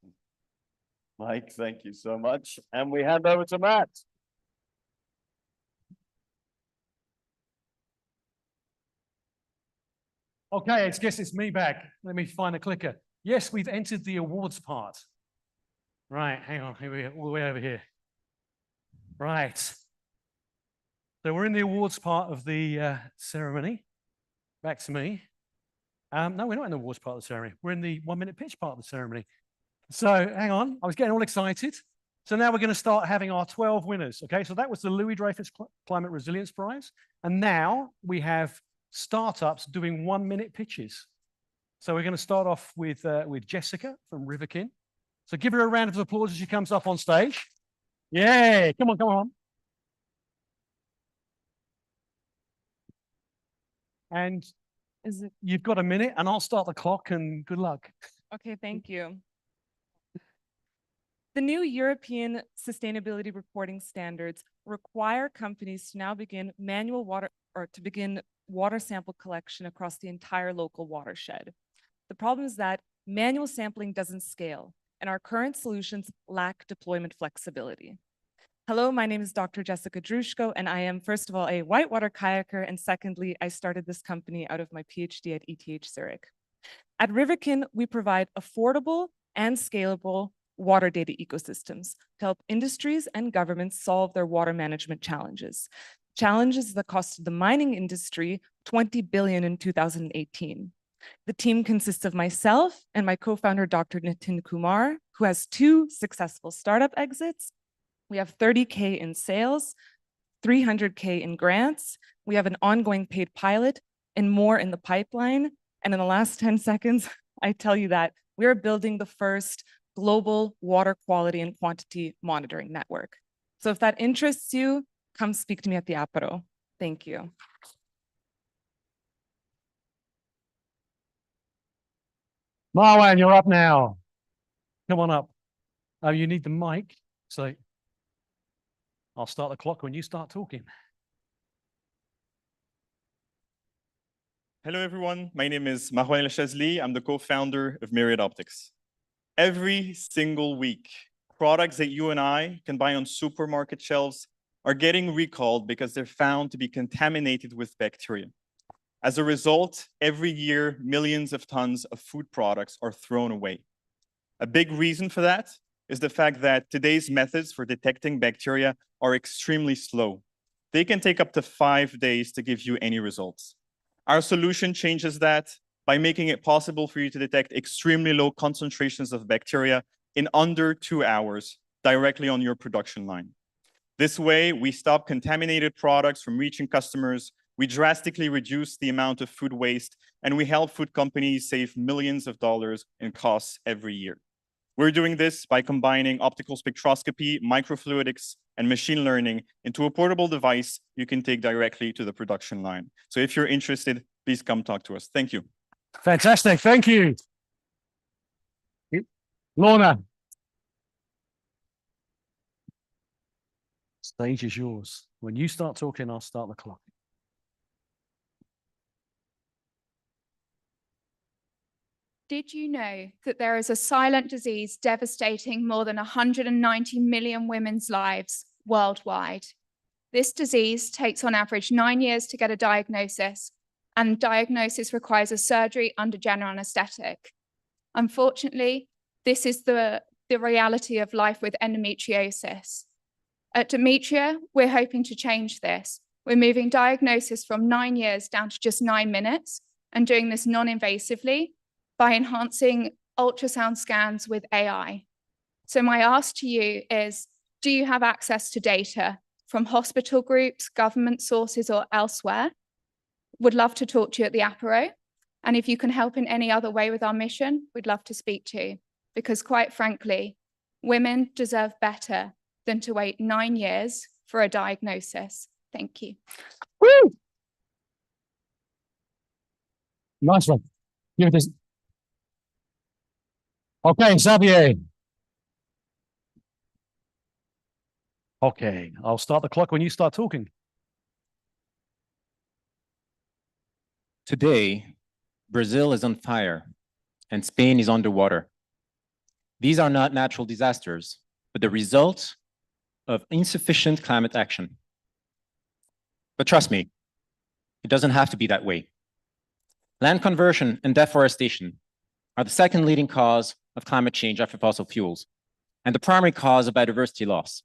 Mike, thank you so much. And we hand over to Matt. Okay, I guess it's me back. Let me find a clicker. Yes, we've entered the awards part. Right, hang on, here we go, all the way over here. Right. So we're in the awards part of the ceremony. Back to me. No, we're not in the awards part of the ceremony. We're in the 1-minute pitch part of the ceremony. So hang on, I was getting all excited. So now we're going to start having our 12 winners. Okay, so that was the Louis Dreyfus Climate Resilience Prize. And now we have startups doing 1-minute pitches. So we're going to start off with Jessica from Riverkin. So give her a round of applause as she comes up on stage. Yay, come on, come on. And you've got a minute and I'll start the clock and good luck. Okay, thank you. The new European sustainability reporting standards require companies to now begin water sample collection across the entire local watershed. The problem is that manual sampling doesn't scale, and our current solutions lack deployment flexibility. Hello, my name is Dr. Jessica Druszko, and I am, first of all, a whitewater kayaker, and secondly, I started this company out of my PhD at ETH Zurich. At Riverkin, we provide affordable and scalable water data ecosystems to help industries and governments solve their water management challenges. Challenges that costed the mining industry $20 billion in 2018. The team consists of myself and my co-founder, Dr. Nitin Kumar, who has 2 successful startup exits. We have 30K in sales, 300K in grants. We have an ongoing paid pilot and more in the pipeline. And in the last 10 seconds, I tell you that we are building the first global water quality and quantity monitoring network. So if that interests you, come speak to me at the Apero. Thank you. Marwan, you're up now. Come on up. Oh, you need the mic, so I'll start the clock when you start talking. Hello, everyone. My name is Marwan El Chazli. I'm the co-founder of Myriad Optics. Every single week, products that you and I can buy on supermarket shelves are getting recalled because they're found to be contaminated with bacteria. As a result, every year, millions of tons of food products are thrown away. A big reason for that is the fact that today's methods for detecting bacteria are extremely slow. They can take up to 5 days to give you any results. Our solution changes that by making it possible for you to detect extremely low concentrations of bacteria in under 2 hours directly on your production line. This way, we stop contaminated products from reaching customers, we drastically reduce the amount of food waste, and we help food companies save millions of dollars in costs every year. We're doing this by combining optical spectroscopy, microfluidics, and machine learning into a portable device you can take directly to the production line. So if you're interested, please come talk to us. Thank you. Fantastic, thank you. Lorna. Stage is yours. When you start talking, I'll start the clock. Did you know that there is a silent disease devastating more than 190 million women's lives worldwide? This disease takes on average 9 years to get a diagnosis, and diagnosis requires a surgery under general anesthetic. Unfortunately, this is the reality of life with endometriosis. At Demetria, we're hoping to change this. We're moving diagnosis from 9 years down to just 9 minutes and doing this non-invasively by enhancing ultrasound scans with AI. So my ask to you is, do you have access to data from hospital groups, government sources, or elsewhere? Would love to talk to you at the Apero. And if you can help in any other way with our mission, we'd love to speak to you. Because quite frankly, women deserve better than to wait 9 years for a diagnosis. Thank you. Woo! Nice one. Give it this. Okay, Xavier. Okay, I'll start the clock when you start talking. Today, Brazil is on fire and Spain is underwater. These are not natural disasters, but the result of insufficient climate action. But trust me, it doesn't have to be that way. Land conversion and deforestation are the second leading cause of climate change after fossil fuels, and the primary cause of biodiversity loss.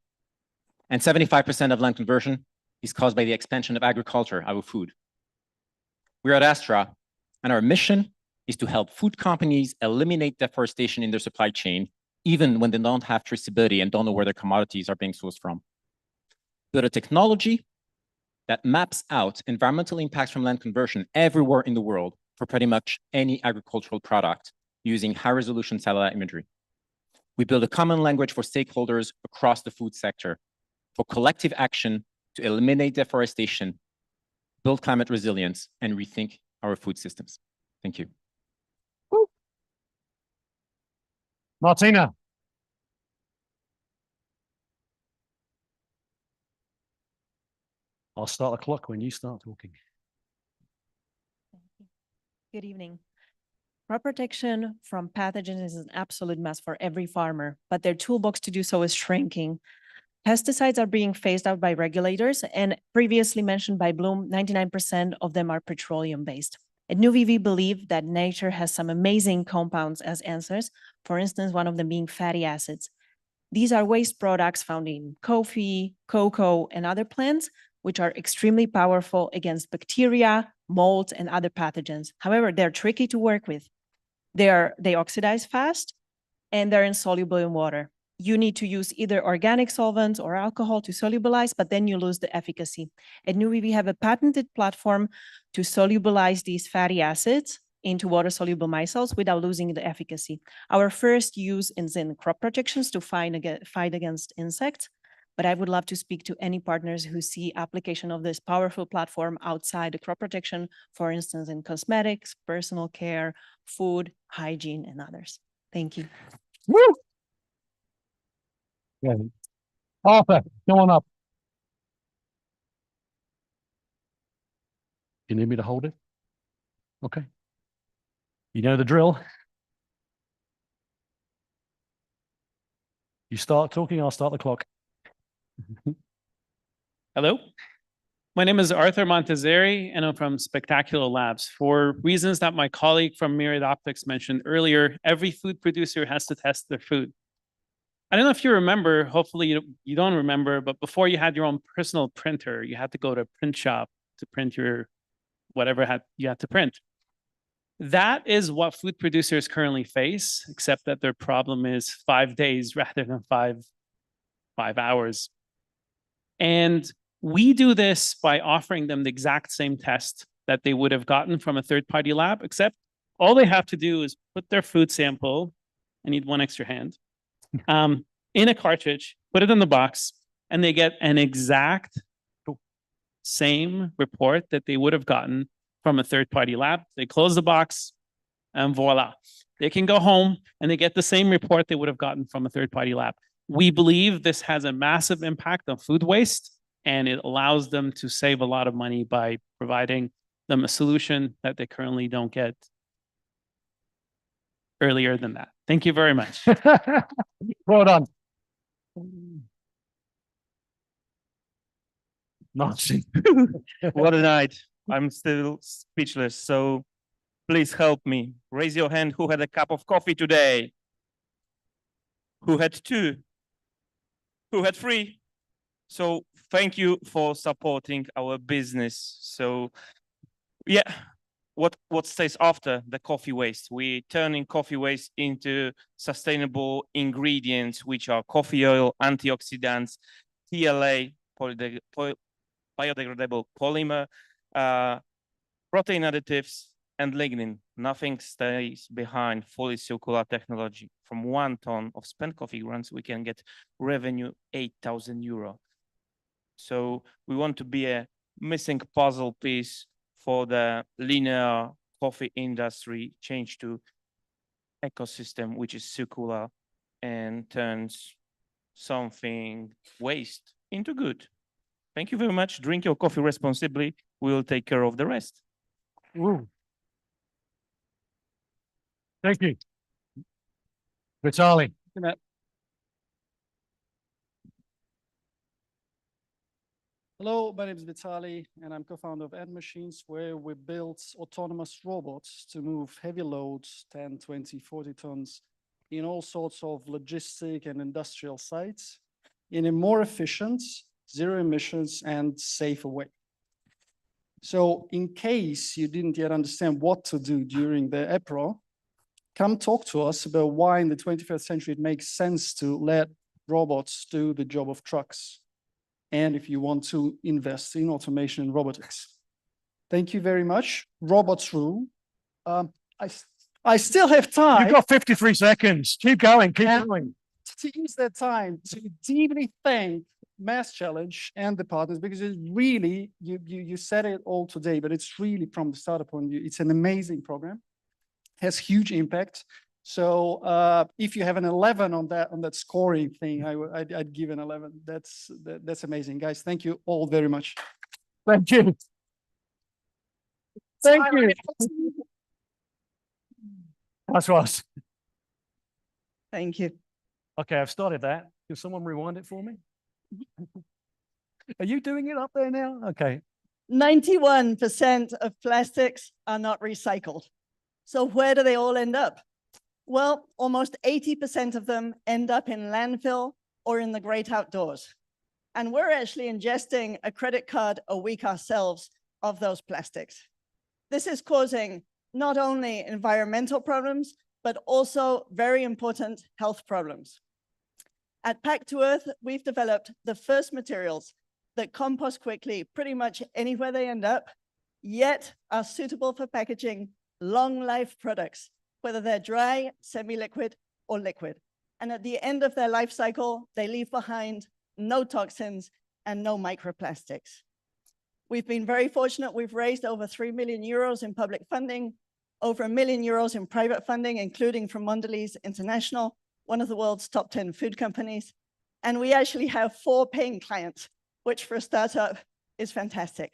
And 75% of land conversion is caused by the expansion of agriculture, our food. We're at Astra, and our mission is to help food companies eliminate deforestation in their supply chain, even when they don't have traceability and don't know where their commodities are being sourced from. Build a technology that maps out environmental impacts from land conversion everywhere in the world for pretty much any agricultural product using high-resolution satellite imagery. We build a common language for stakeholders across the food sector for collective action to eliminate deforestation, build climate resilience, and rethink our food systems. Thank you. Martina. I'll start the clock when you start talking. Good evening. Crop protection from pathogens is an absolute must for every farmer, but their toolbox to do so is shrinking. Pesticides are being phased out by regulators, and previously mentioned by Bloom, 99% of them are petroleum-based. At NuVV believe that nature has some amazing compounds as answers, for instance, one of them being fatty acids. These are waste products found in coffee, cocoa, and other plants, which are extremely powerful against bacteria, molds, and other pathogens. However, they're tricky to work with. They oxidize fast, and they're insoluble in water. You need to use either organic solvents or alcohol to solubilize, but then you lose the efficacy. At NuVV, we have a patented platform to solubilize these fatty acids into water-soluble micelles without losing the efficacy. Our first use is in crop protections to fight against insects, but I would love to speak to any partners who see application of this powerful platform outside the crop protection, for instance, in cosmetics, personal care, food, hygiene, and others. Thank you. Woo! Yeah. Arthur, go on up. You need me to hold it? Okay. You know the drill. You start talking, I'll start the clock. Hello, my name is Arthur Montezeri, and I'm from Spectacular Labs. For reasons that my colleague from Myriad Optics mentioned earlier, every food producer has to test their food. I don't know if you remember, hopefully you don't remember, but before you had your own personal printer, you had to go to a print shop to print your whatever you had to print. That is what food producers currently face, except that their problem is 5 days rather than five hours. And we do this by offering them the exact same test that they would have gotten from a third-party lab, except all they have to do is put their food sample, I need one extra hand, in a cartridge, put it in the box, and they get an exact same report that they would have gotten from a third-party lab. They close the box, and voila. They can go home, and they get the same report they would have gotten from a third-party lab. We believe this has a massive impact on food waste, and it allows them to save a lot of money by providing them a solution that they currently don't get earlier than that. Thank you very much. Well done. Nothing. What a night. I'm still speechless. So please help me. Raise your hand who had a cup of coffee today. Who had 2? Who had 3? So thank you for supporting our business. So yeah, what stays after the coffee waste? We turning coffee waste into sustainable ingredients, which are coffee oil, antioxidants, TLA, biodegradable polymer, protein additives, and lignin. Nothing stays behind fully circular technology. From 1 ton of spent coffee grounds, we can get revenue 8,000 euro. So we want to be a missing puzzle piece for the linear coffee industry, change to ecosystem, which is circular and turns something waste into good. Thank you very much. Drink your coffee responsibly. We will take care of the rest. Ooh. Thank you. Vitaly. Hello, my name is Vitaly, and I'm co-founder of Machines, where we build autonomous robots to move heavy loads, 10, 20, 40 tons, in all sorts of logistic and industrial sites in a more efficient, zero emissions, and safer way. So in case you didn't yet understand what to do during the EPRO, come talk to us about why in the 21st century it makes sense to let robots do the job of trucks. And if you want to invest in automation and robotics. Thank you very much. Robots rule. I still have time. You've got 53 seconds. Keep going, keep going. To use that time to deeply thank MassChallenge and the partners, because it's really, you said it all today, but it's really from the startup point of view, it's an amazing program, has huge impact. So if you have an 11 on that scoring thing, I'd give an 11. That's amazing, guys. Thank you all very much. Thank you. Thank you. That's Ross. Thank you. Okay, I've started that. Can someone rewind it for me? Are you doing it up there now? Okay. 91% of plastics are not recycled. So where do they all end up? Well, almost 80% of them end up in landfill or in the great outdoors. And we're actually ingesting a credit card a week ourselves of those plastics. This is causing not only environmental problems, but also very important health problems. At Pack to Earth, we've developed the first materials that compost quickly pretty much anywhere they end up, yet are suitable for packaging long life products, whether they're dry, semi-liquid, or liquid. And at the end of their life cycle, they leave behind no toxins and no microplastics. We've been very fortunate. We've raised over 3 million euros in public funding, over 1 million euros in private funding, including from Mondelez International, one of the world's top 10 food companies. And we actually have 4 paying clients, which for a startup is fantastic.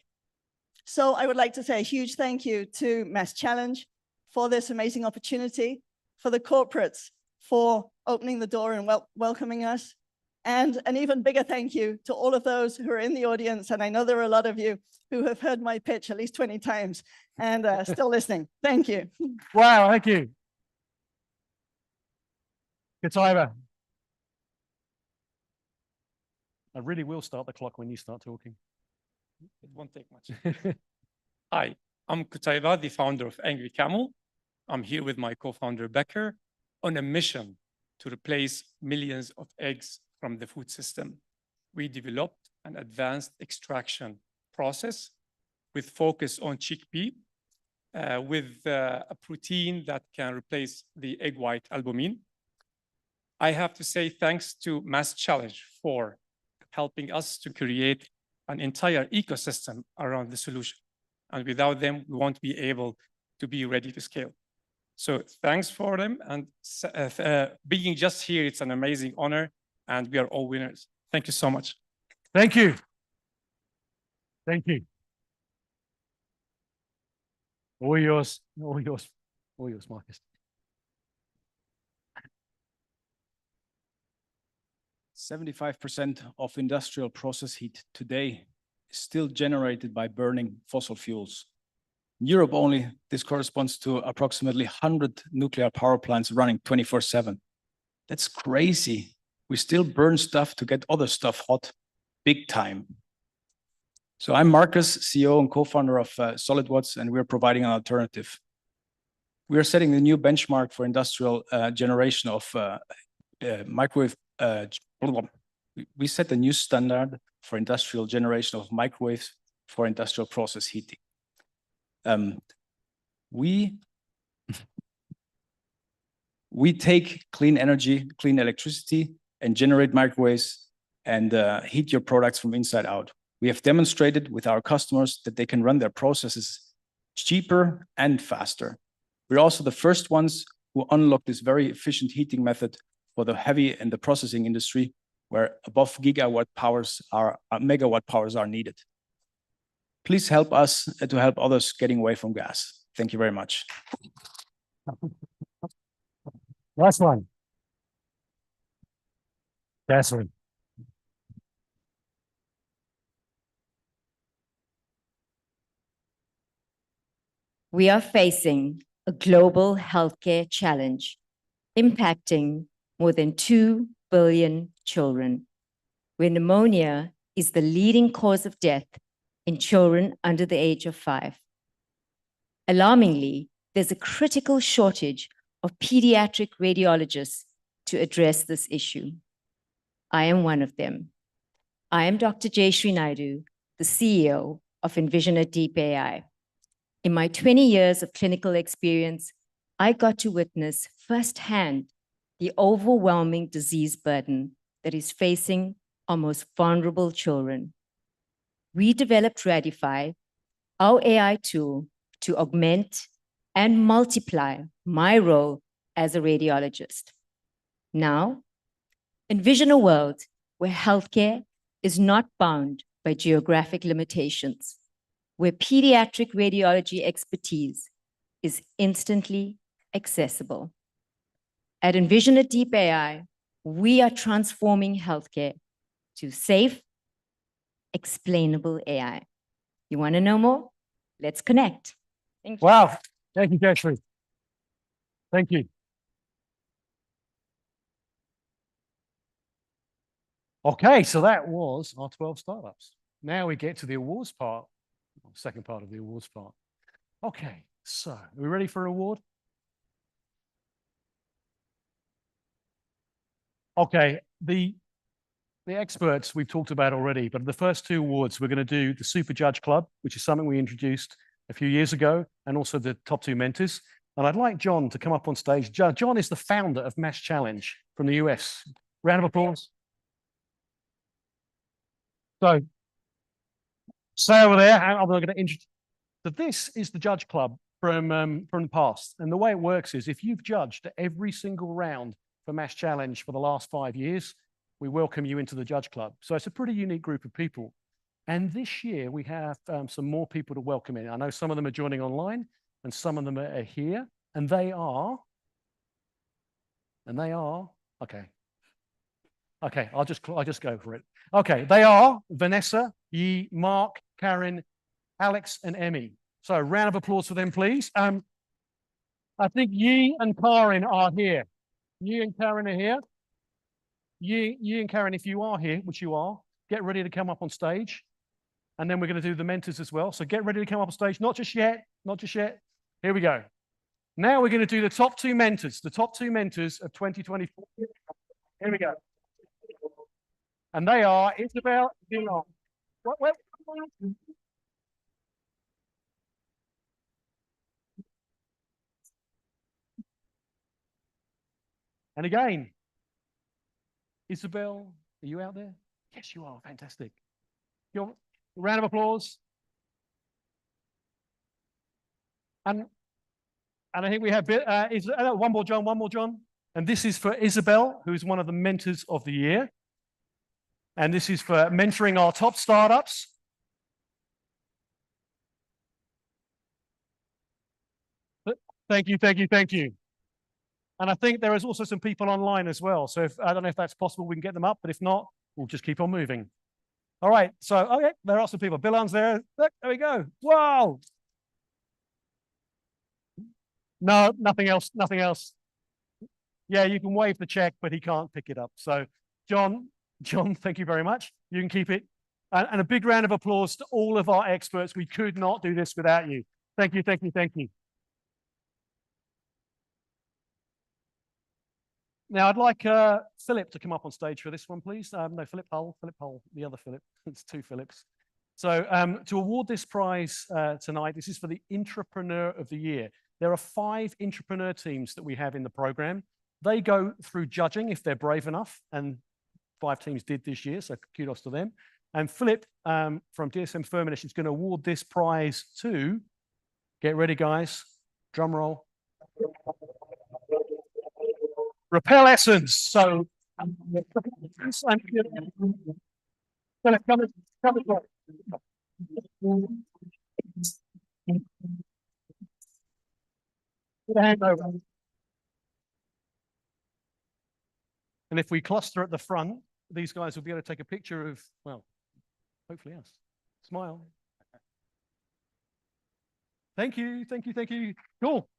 So I would like to say a huge thank you to MassChallenge for this amazing opportunity, for the corporates for opening the door and welcoming us, and an even bigger thank you to all of those who are in the audience. And I know there are a lot of you who have heard my pitch at least 20 times and still listening. Thank you. Wow, thank you. Good timer. I really will start the clock when you start talking. It won't take much. Hi, I'm Kutaiba, the founder of Angry Camel. I'm here with my co-founder Becker on a mission to replace millions of eggs from the food system. We developed an advanced extraction process with focus on chickpea, with a protein that can replace the egg white albumin. I have to say thanks to MassChallenge for helping us to create an entire ecosystem around the solution. And without them, we won't be able to be ready to scale. So thanks for them. And being just here, it's an amazing honor. And we are all winners. Thank you so much. Thank you. Thank you. All yours, all yours, all yours, Marcus. 75% of industrial process heat today is still generated by burning fossil fuels. In Europe only, this corresponds to approximately 100 nuclear power plants running 24/7. That's crazy. We still burn stuff to get other stuff hot, big time. So I'm Marcus, CEO and co-founder of SolidWatts, and we're providing an alternative. We are setting the new benchmark for industrial generation of microwave. We set the new standard for industrial generation of microwaves for industrial process heating. We take clean energy, clean electricity, and generate microwaves and heat your products from inside out. We have demonstrated with our customers that they can run their processes cheaper and faster. We're also the first ones who unlock this very efficient heating method for the heavy and the processing industry, where above megawatt powers are needed. Please help us to help others getting away from gas. Thank you very much. Last one. Catherine. We are facing a global healthcare challenge impacting more than 2 billion children, where pneumonia is the leading cause of death in children under the age of 5. Alarmingly, there's a critical shortage of pediatric radiologists to address this issue. I am one of them. I am Dr. Jayshree Naidu, the CEO of Envision a Deep AI. In my 20 years of clinical experience, I got to witness firsthand the overwhelming disease burden that is facing our most vulnerable children. We developed Radify, our AI tool, to augment and multiply my role as a radiologist. Now, envision a world where healthcare is not bound by geographic limitations. where pediatric radiology expertise is instantly accessible. At Envision at Deep AI, we are transforming healthcare to safe, explainable AI. You want to know more? Let's connect. Thank you. Wow. Thank you, Jeffrey. Thank you. Okay, so that was our 12 startups. Now we get to the awards part, second part of the awards part. Okay, so are we ready for an award? Okay, the experts we've talked about already, but the first two awards, we're going to do the Super Judge Club, which is something we introduced a few years ago, and also the top two mentors. And I'd like John to come up on stage. John is the founder of MassChallenge from the US. Round of applause. So, stay over there. I'm going to introduce. So this is the Judge Club from the past. And the way it works is if you've judged every single round for MassChallenge for the last 5 years, we welcome you into the Judge Club. So it's a pretty unique group of people. And this year we have some more people to welcome in. I know some of them are joining online and some of them are here. And they are, okay. Okay, I'll just go for it. Okay, they are Vanessa, Yi, Mark, Karen, Alex, and Emmy. So round of applause for them, please. I think Yi and Karen are here. Yi and Karen are here. Yi and Karen, if you are here, which you are, get ready to come up on stage. And then we're going to do the mentors as well. So get ready to come up on stage. Not just yet, not just yet. Here we go. Now we're going to do the top two mentors of 2024. Here we go. And they are Isabel, Dion. And again, Isabel, are you out there? Yes, you are. Fantastic. Your round of applause. And I think we have one more John. And this is for Isabel, who is one of the mentors of the year. And this is for mentoring our top startups. Thank you. And I think there is also some people online as well. So I don't know if that's possible, we can get them up, but if not, we'll just keep on moving. All right, so, okay, there are some people. Bilan's there. Look, there we go. Wow. No, nothing else. Yeah, you can wave the check, but he can't pick it up. So, John, thank you very much. You can keep it. And a big round of applause to all of our experts. We could not do this without you. Thank you. Now, I'd like Philip to come up on stage for this one, please. No, Philip Hull, the other Philip. It's two Philips. So to award this prize tonight, this is for the Entrepreneur of the Year. There are 5 entrepreneur teams that we have in the program. They go through judging if they're brave enough, and 5 teams did this year, so kudos to them. And Philip from DSM Firmenich is going to award this prize to, get ready guys, drum roll, Repel Essence. So, Philip, come Get a hand over. And if we cluster at the front, these guys will be able to take a picture of, well, hopefully us. Smile. Thank you. Cool.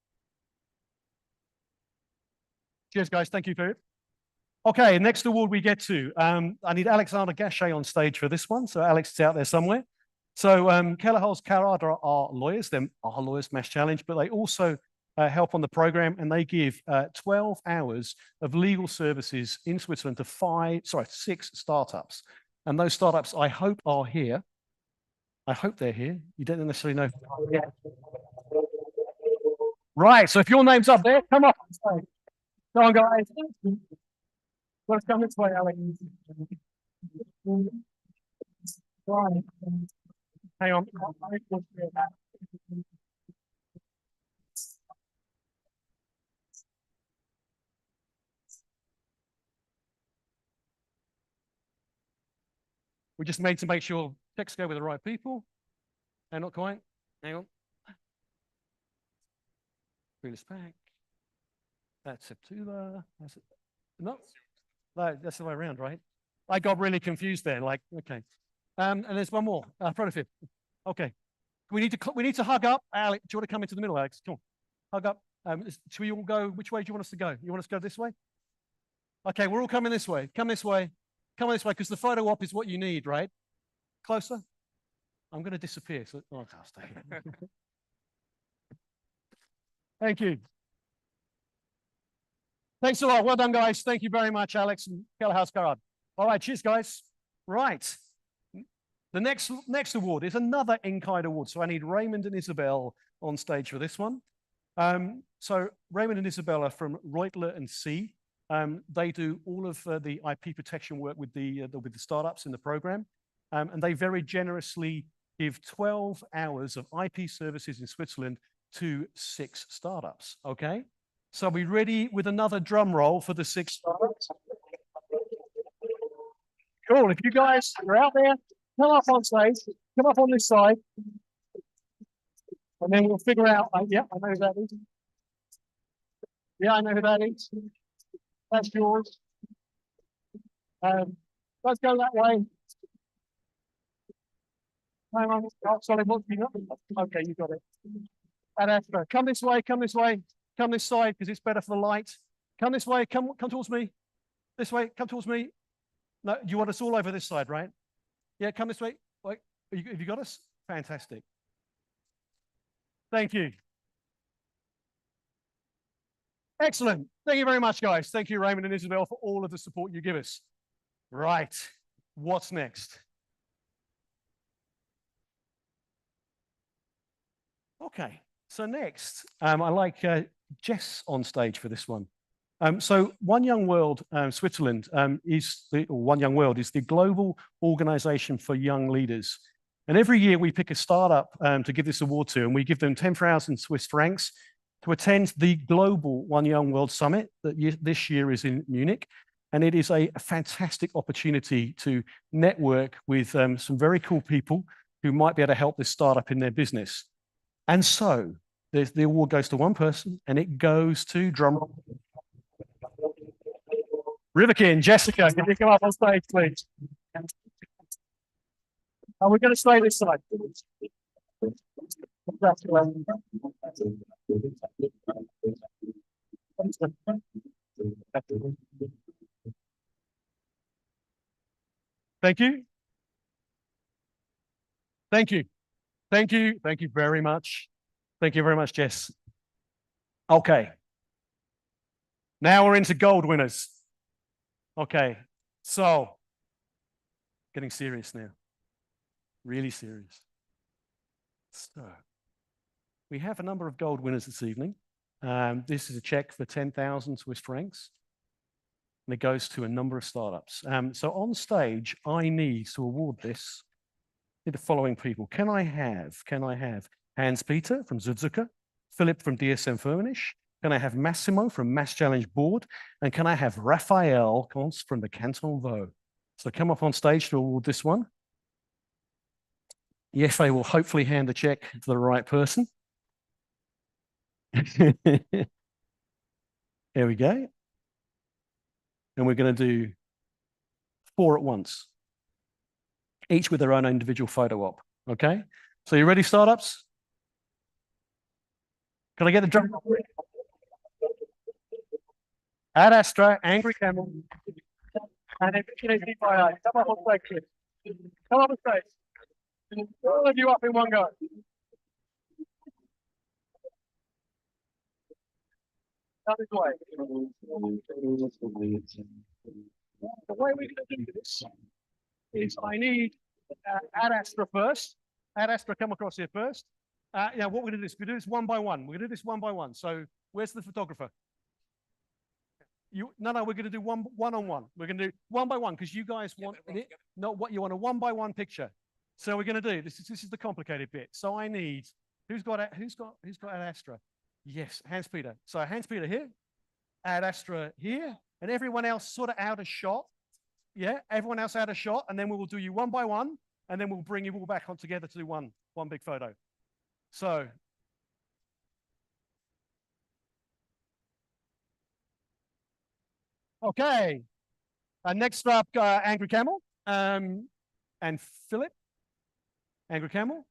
Cheers, guys. Thank you, Philip. Okay, next award we get to. I need Alexander Gachet on stage for this one. So Alex is out there somewhere. So Kelleher's Carrard are our lawyers. They're our lawyers, MassChallenge, but they also help on the program, and they give 12 hours of legal services in Switzerland to 6 startups. And those startups, I hope, are here. I hope they're here. You don't necessarily know. Yeah. Right, so if your name's up there, come on. Come on, guys. Let's come this way, Alex. Right. Hang on. We just made to make sure checks go with the right people. And not quite. Hang on. Reel us back. That's September. That's it. No, that's the way around, right? I got really confused there. Like, okay. And there's one more. Prototype. Okay. We need to hug up. Alex, do you want to come into the middle, Alex? Come on. Hug up. Should we all go? Which way do you want us to go? You want us to go this way? Okay, we're all coming this way. Come this way. Come this way, because the photo op is what you need, right? Closer. I'm going to disappear. So, oh, I'll stay here. Thank you. Thanks a lot. Well done, guys. Thank you very much, Alex and Kellerhouse Garrard. All right, cheers, guys. Right. The next award is another in-kind award. So I need Raymond and Isabel on stage for this one. So Raymond and Isabel are from Reutler and C. They do all of the IP protection work with the startups in the program. And they very generously give 12 hours of IP services in Switzerland to 6 startups, okay? So are we ready with another drum roll for the 6 startups? Cool, if you guys are out there, come up on stage, come up on this side, and then we'll figure out, yeah, I know who that is. Yeah, I know who that is. That's yours. Let's go that way. Hang on, oh, sorry, okay, you got it. And Astra, come this way, come this way, come this side, because it's better for the light. Come this way, come towards me. This way, come towards me. No, you want us all over this side, right? Yeah, come this way. Wait, have you got us? Fantastic. Thank you. Excellent. Thank you very much, guys. Thank you, Raymond and Isabel, for all of the support you give us. Right. What's next? Okay. So next, I like Jess on stage for this one. So One Young World Switzerland One Young World is the global organization for young leaders. And every year we pick a startup to give this award to, and we give them 10,000 Swiss francs to attend the global One Young World Summit that this year is in Munich. And it is a fantastic opportunity to network with some very cool people who might be able to help this startup in their business. And so the award goes to one person, and it goes to drum. Riverkin, Jessica, can you come up on stage, please? And we're going to stay this side. Thank you. Thank you. Thank you. Thank you very much. Thank you very much, Jess. Okay. Now we're into gold winners. Okay. So, getting serious now. Really serious. So, we have a number of gold winners this evening. This is a check for 10,000 Swiss francs. And it goes to a number of startups. So on stage, I need to award this to the following people. Can I have Hans-Peter from Suzuka, Philip from DSM-Firmenich? Can I have Massimo from MassChallenge Board? And can I have Raphael Kons from the Canton Vaud? So come up on stage to award this one. Yes, they will hopefully hand the check to the right person. There we go. And we're going to do 4 at once, each with their own individual photo op. Okay? So you ready, startups? Can I get the drum? Ad Astra, Angry Camel, and come up on stage. Come up on stage. All of you up in one go. This way. The way we're going to do this is I need Ad Astra first. Ad Astra, come across here first. What we're going to do is we do this one by one. We're going to do this one by one. So where's the photographer? No, we're going to do one on one. We're going to do one by one because you guys want it. No, what you want a one by one picture. So we're going to do this is the complicated bit. So I need who's got Ad Astra? Yes, Hans-Peter. So Hans-Peter here, Ad Astra here, and everyone else sort of out of shot. Yeah, everyone else out of shot, and then we will do you one by one, and then we'll bring you all back on together to do one one big photo. So, okay. Next up, Angry Camel and Philip. Angry Camel.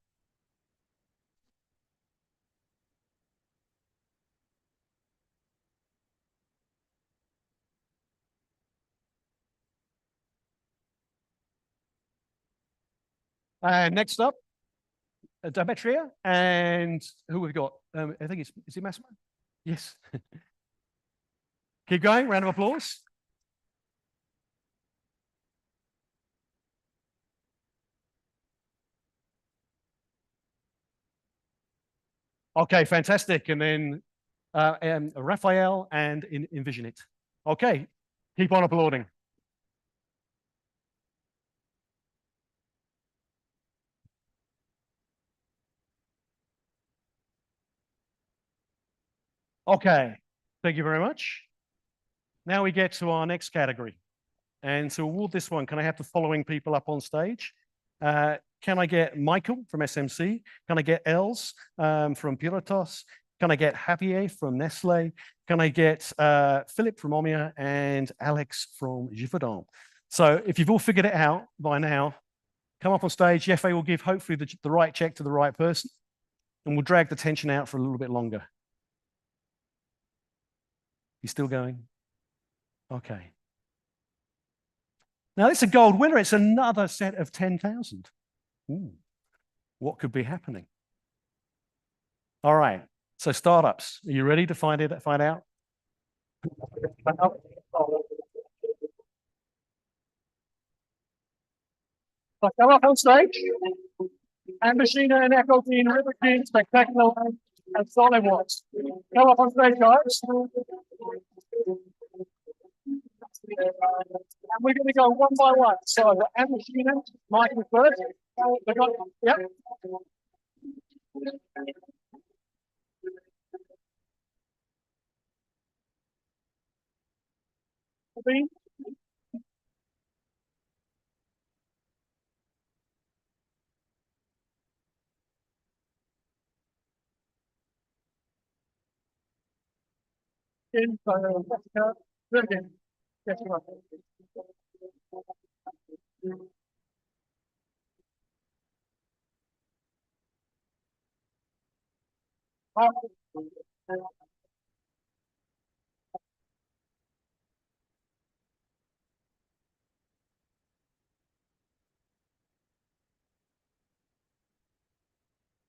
Next up, Demetria, and who we've got? I think is it Massimo? Yes. Keep going. Round of applause. Okay, fantastic. And then Raphael and Envision It. Okay, keep on applauding. Okay, thank you very much. Now we get to our next category. And to award this one, can I have the following people up on stage? Can I get Michael from SMC? Can I get Els from Puritos? Can I get Javier from Nestle? Can I get Philip from Omnia and Alex from Givaudan? So if you've all figured it out by now, come up on stage. Jefe will give hopefully the right check to the right person, and we'll drag the tension out for a little bit longer. You still going? Okay. Now, it's a gold winner. It's another set of 10,000. What could be happening? All right. So startups, are you ready to find out? So come up on stage. And Machina and Echo Team, River King, Spectacular, and Solid Watts. Come up on stage, guys. And we're going to go one by one. So, and Machina, Michael first. Yep.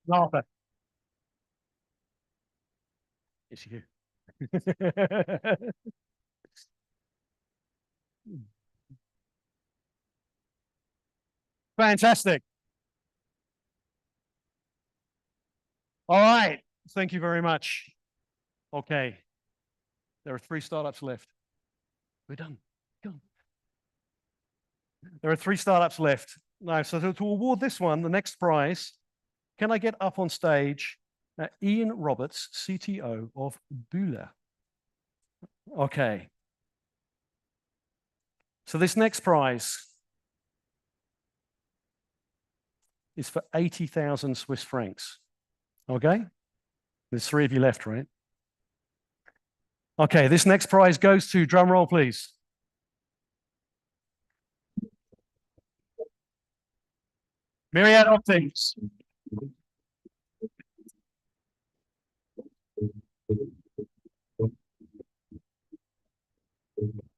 Martha. It's you. Fantastic. All right. Thank you very much. Okay. There are 3 startups left. We're done. Done. There are 3 startups left. Now, so to award this one, the next prize, can I get up on stage Ian Roberts, CTO of Bula? Okay. So this next prize is for 80,000 Swiss francs. Okay? There's 3 of you left, right? Okay, this next prize goes to, drum roll, please. Myriad Optics.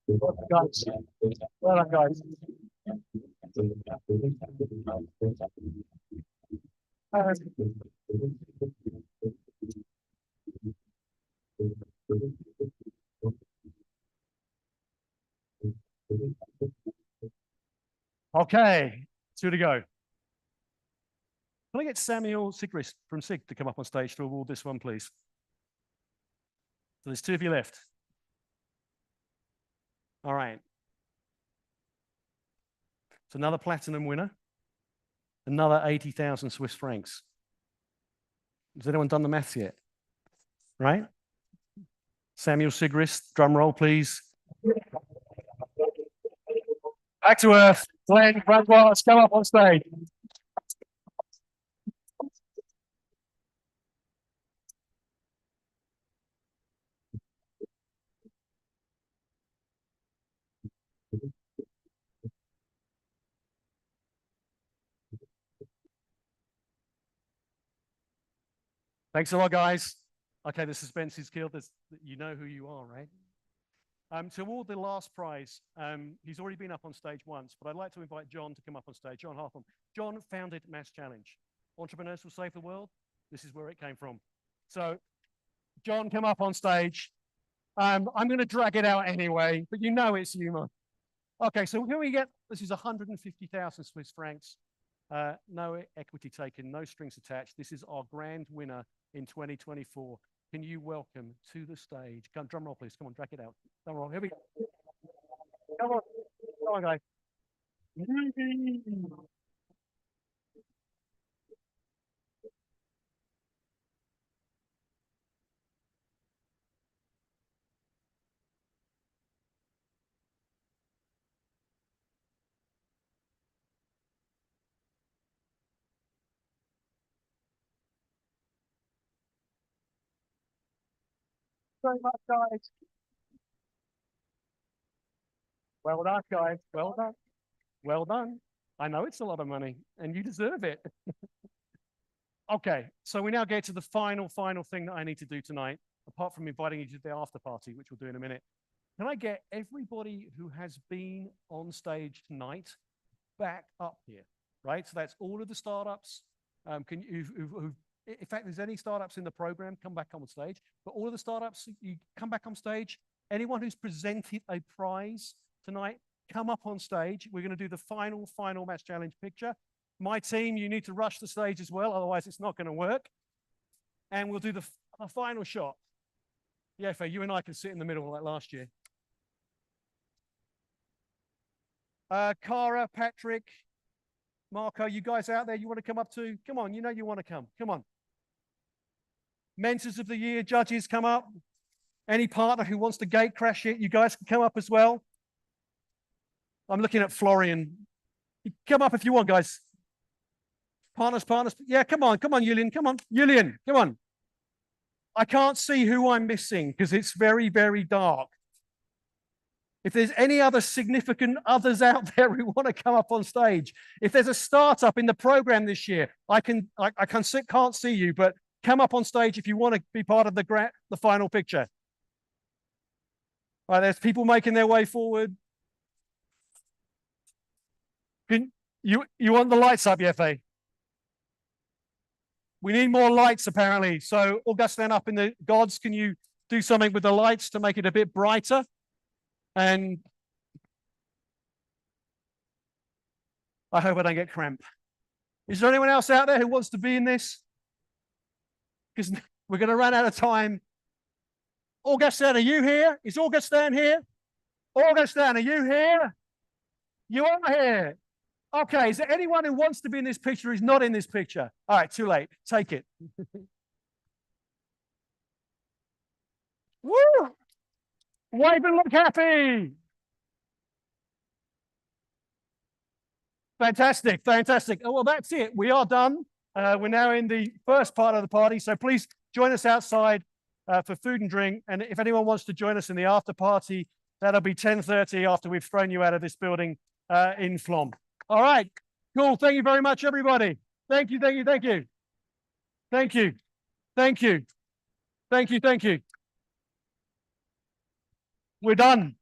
Well done, guys. Well done, guys. Okay, 2 to go. Can I get Samuel Sigrist from SIG to come up on stage to award this one, please? So there's 2 of you left. All right. It's another platinum winner, another 80,000 Swiss francs. Has anyone done the maths yet? Right? Samuel Sigrist, drum roll, please. Back to earth. Glenn, Francois, come up on stage. Thanks a lot, guys. Okay, the suspense is killed. You know who you are, right? To award the last prize, he's already been up on stage once, but I'd like to invite John to come up on stage. John Hartham. John founded MassChallenge. Entrepreneurs will save the world. This is where it came from. So, John, come up on stage. I'm going to drag it out anyway, but you know it's you, man. Okay, so here we get, this is 150,000 Swiss francs. No equity taken, no strings attached. This is our grand winner in 2024. Can you welcome to the stage? Come, drum roll, please. Come on, drag it out. Drum roll. Here we go. Come on, come on, guys. Very much, guys. Well done, guys. Well done. Well done. I know it's a lot of money, and you deserve it. Okay, so we now get to the final thing that I need to do tonight, apart from inviting you to the after party, which we'll do in a minute. Can I get everybody who has been on stage tonight back up here, right? So that's all of the startups. Can you, in fact, there's any startups in the program, come back on stage. But all of the startups, you come back on stage. Anyone who's presented a prize tonight, come up on stage. We're going to do the final MassChallenge picture. My team, you need to rush the stage as well, otherwise it's not going to work. And we'll do the final shot. Yeah, Faye, you and I can sit in the middle like last year. Cara, Patrick, Marco, you guys out there, you want to come up too? Come on, you know you want to come. Come on. Mentors of the year, judges, come up. Any partner who wants to gate crash it, you guys can come up as well. I'm looking at Florian. Come up if you want, guys. Partners. Yeah, come on, Julian. Come on, Julian, come on. I can't see who I'm missing because it's very, very dark. If there's any other significant others out there who want to come up on stage, if there's a startup in the program this year, I can't see you, but come up on stage if you want to be part of the final picture. All right, there's people making their way forward. You want the lights up, Faye? We need more lights, apparently. So, Augustin, up in the gods, can you do something with the lights to make it a bit brighter? And I hope I don't get cramp. Is there anyone else out there who wants to be in this? Because we're going to run out of time. Augustin, are you here? Is Augustin here? Augustin, are you here? You are here. Okay, is there anyone who wants to be in this picture who's not in this picture? All right, too late. Take it. Woo! Wave and look happy. Fantastic. Oh, well, that's it. We are done. We're now in the first part of the party. So please join us outside for food and drink. And if anyone wants to join us in the after party, that'll be 10:30 after we've thrown you out of this building in Flom. All right, cool. Thank you very much, everybody. Thank you. We're done.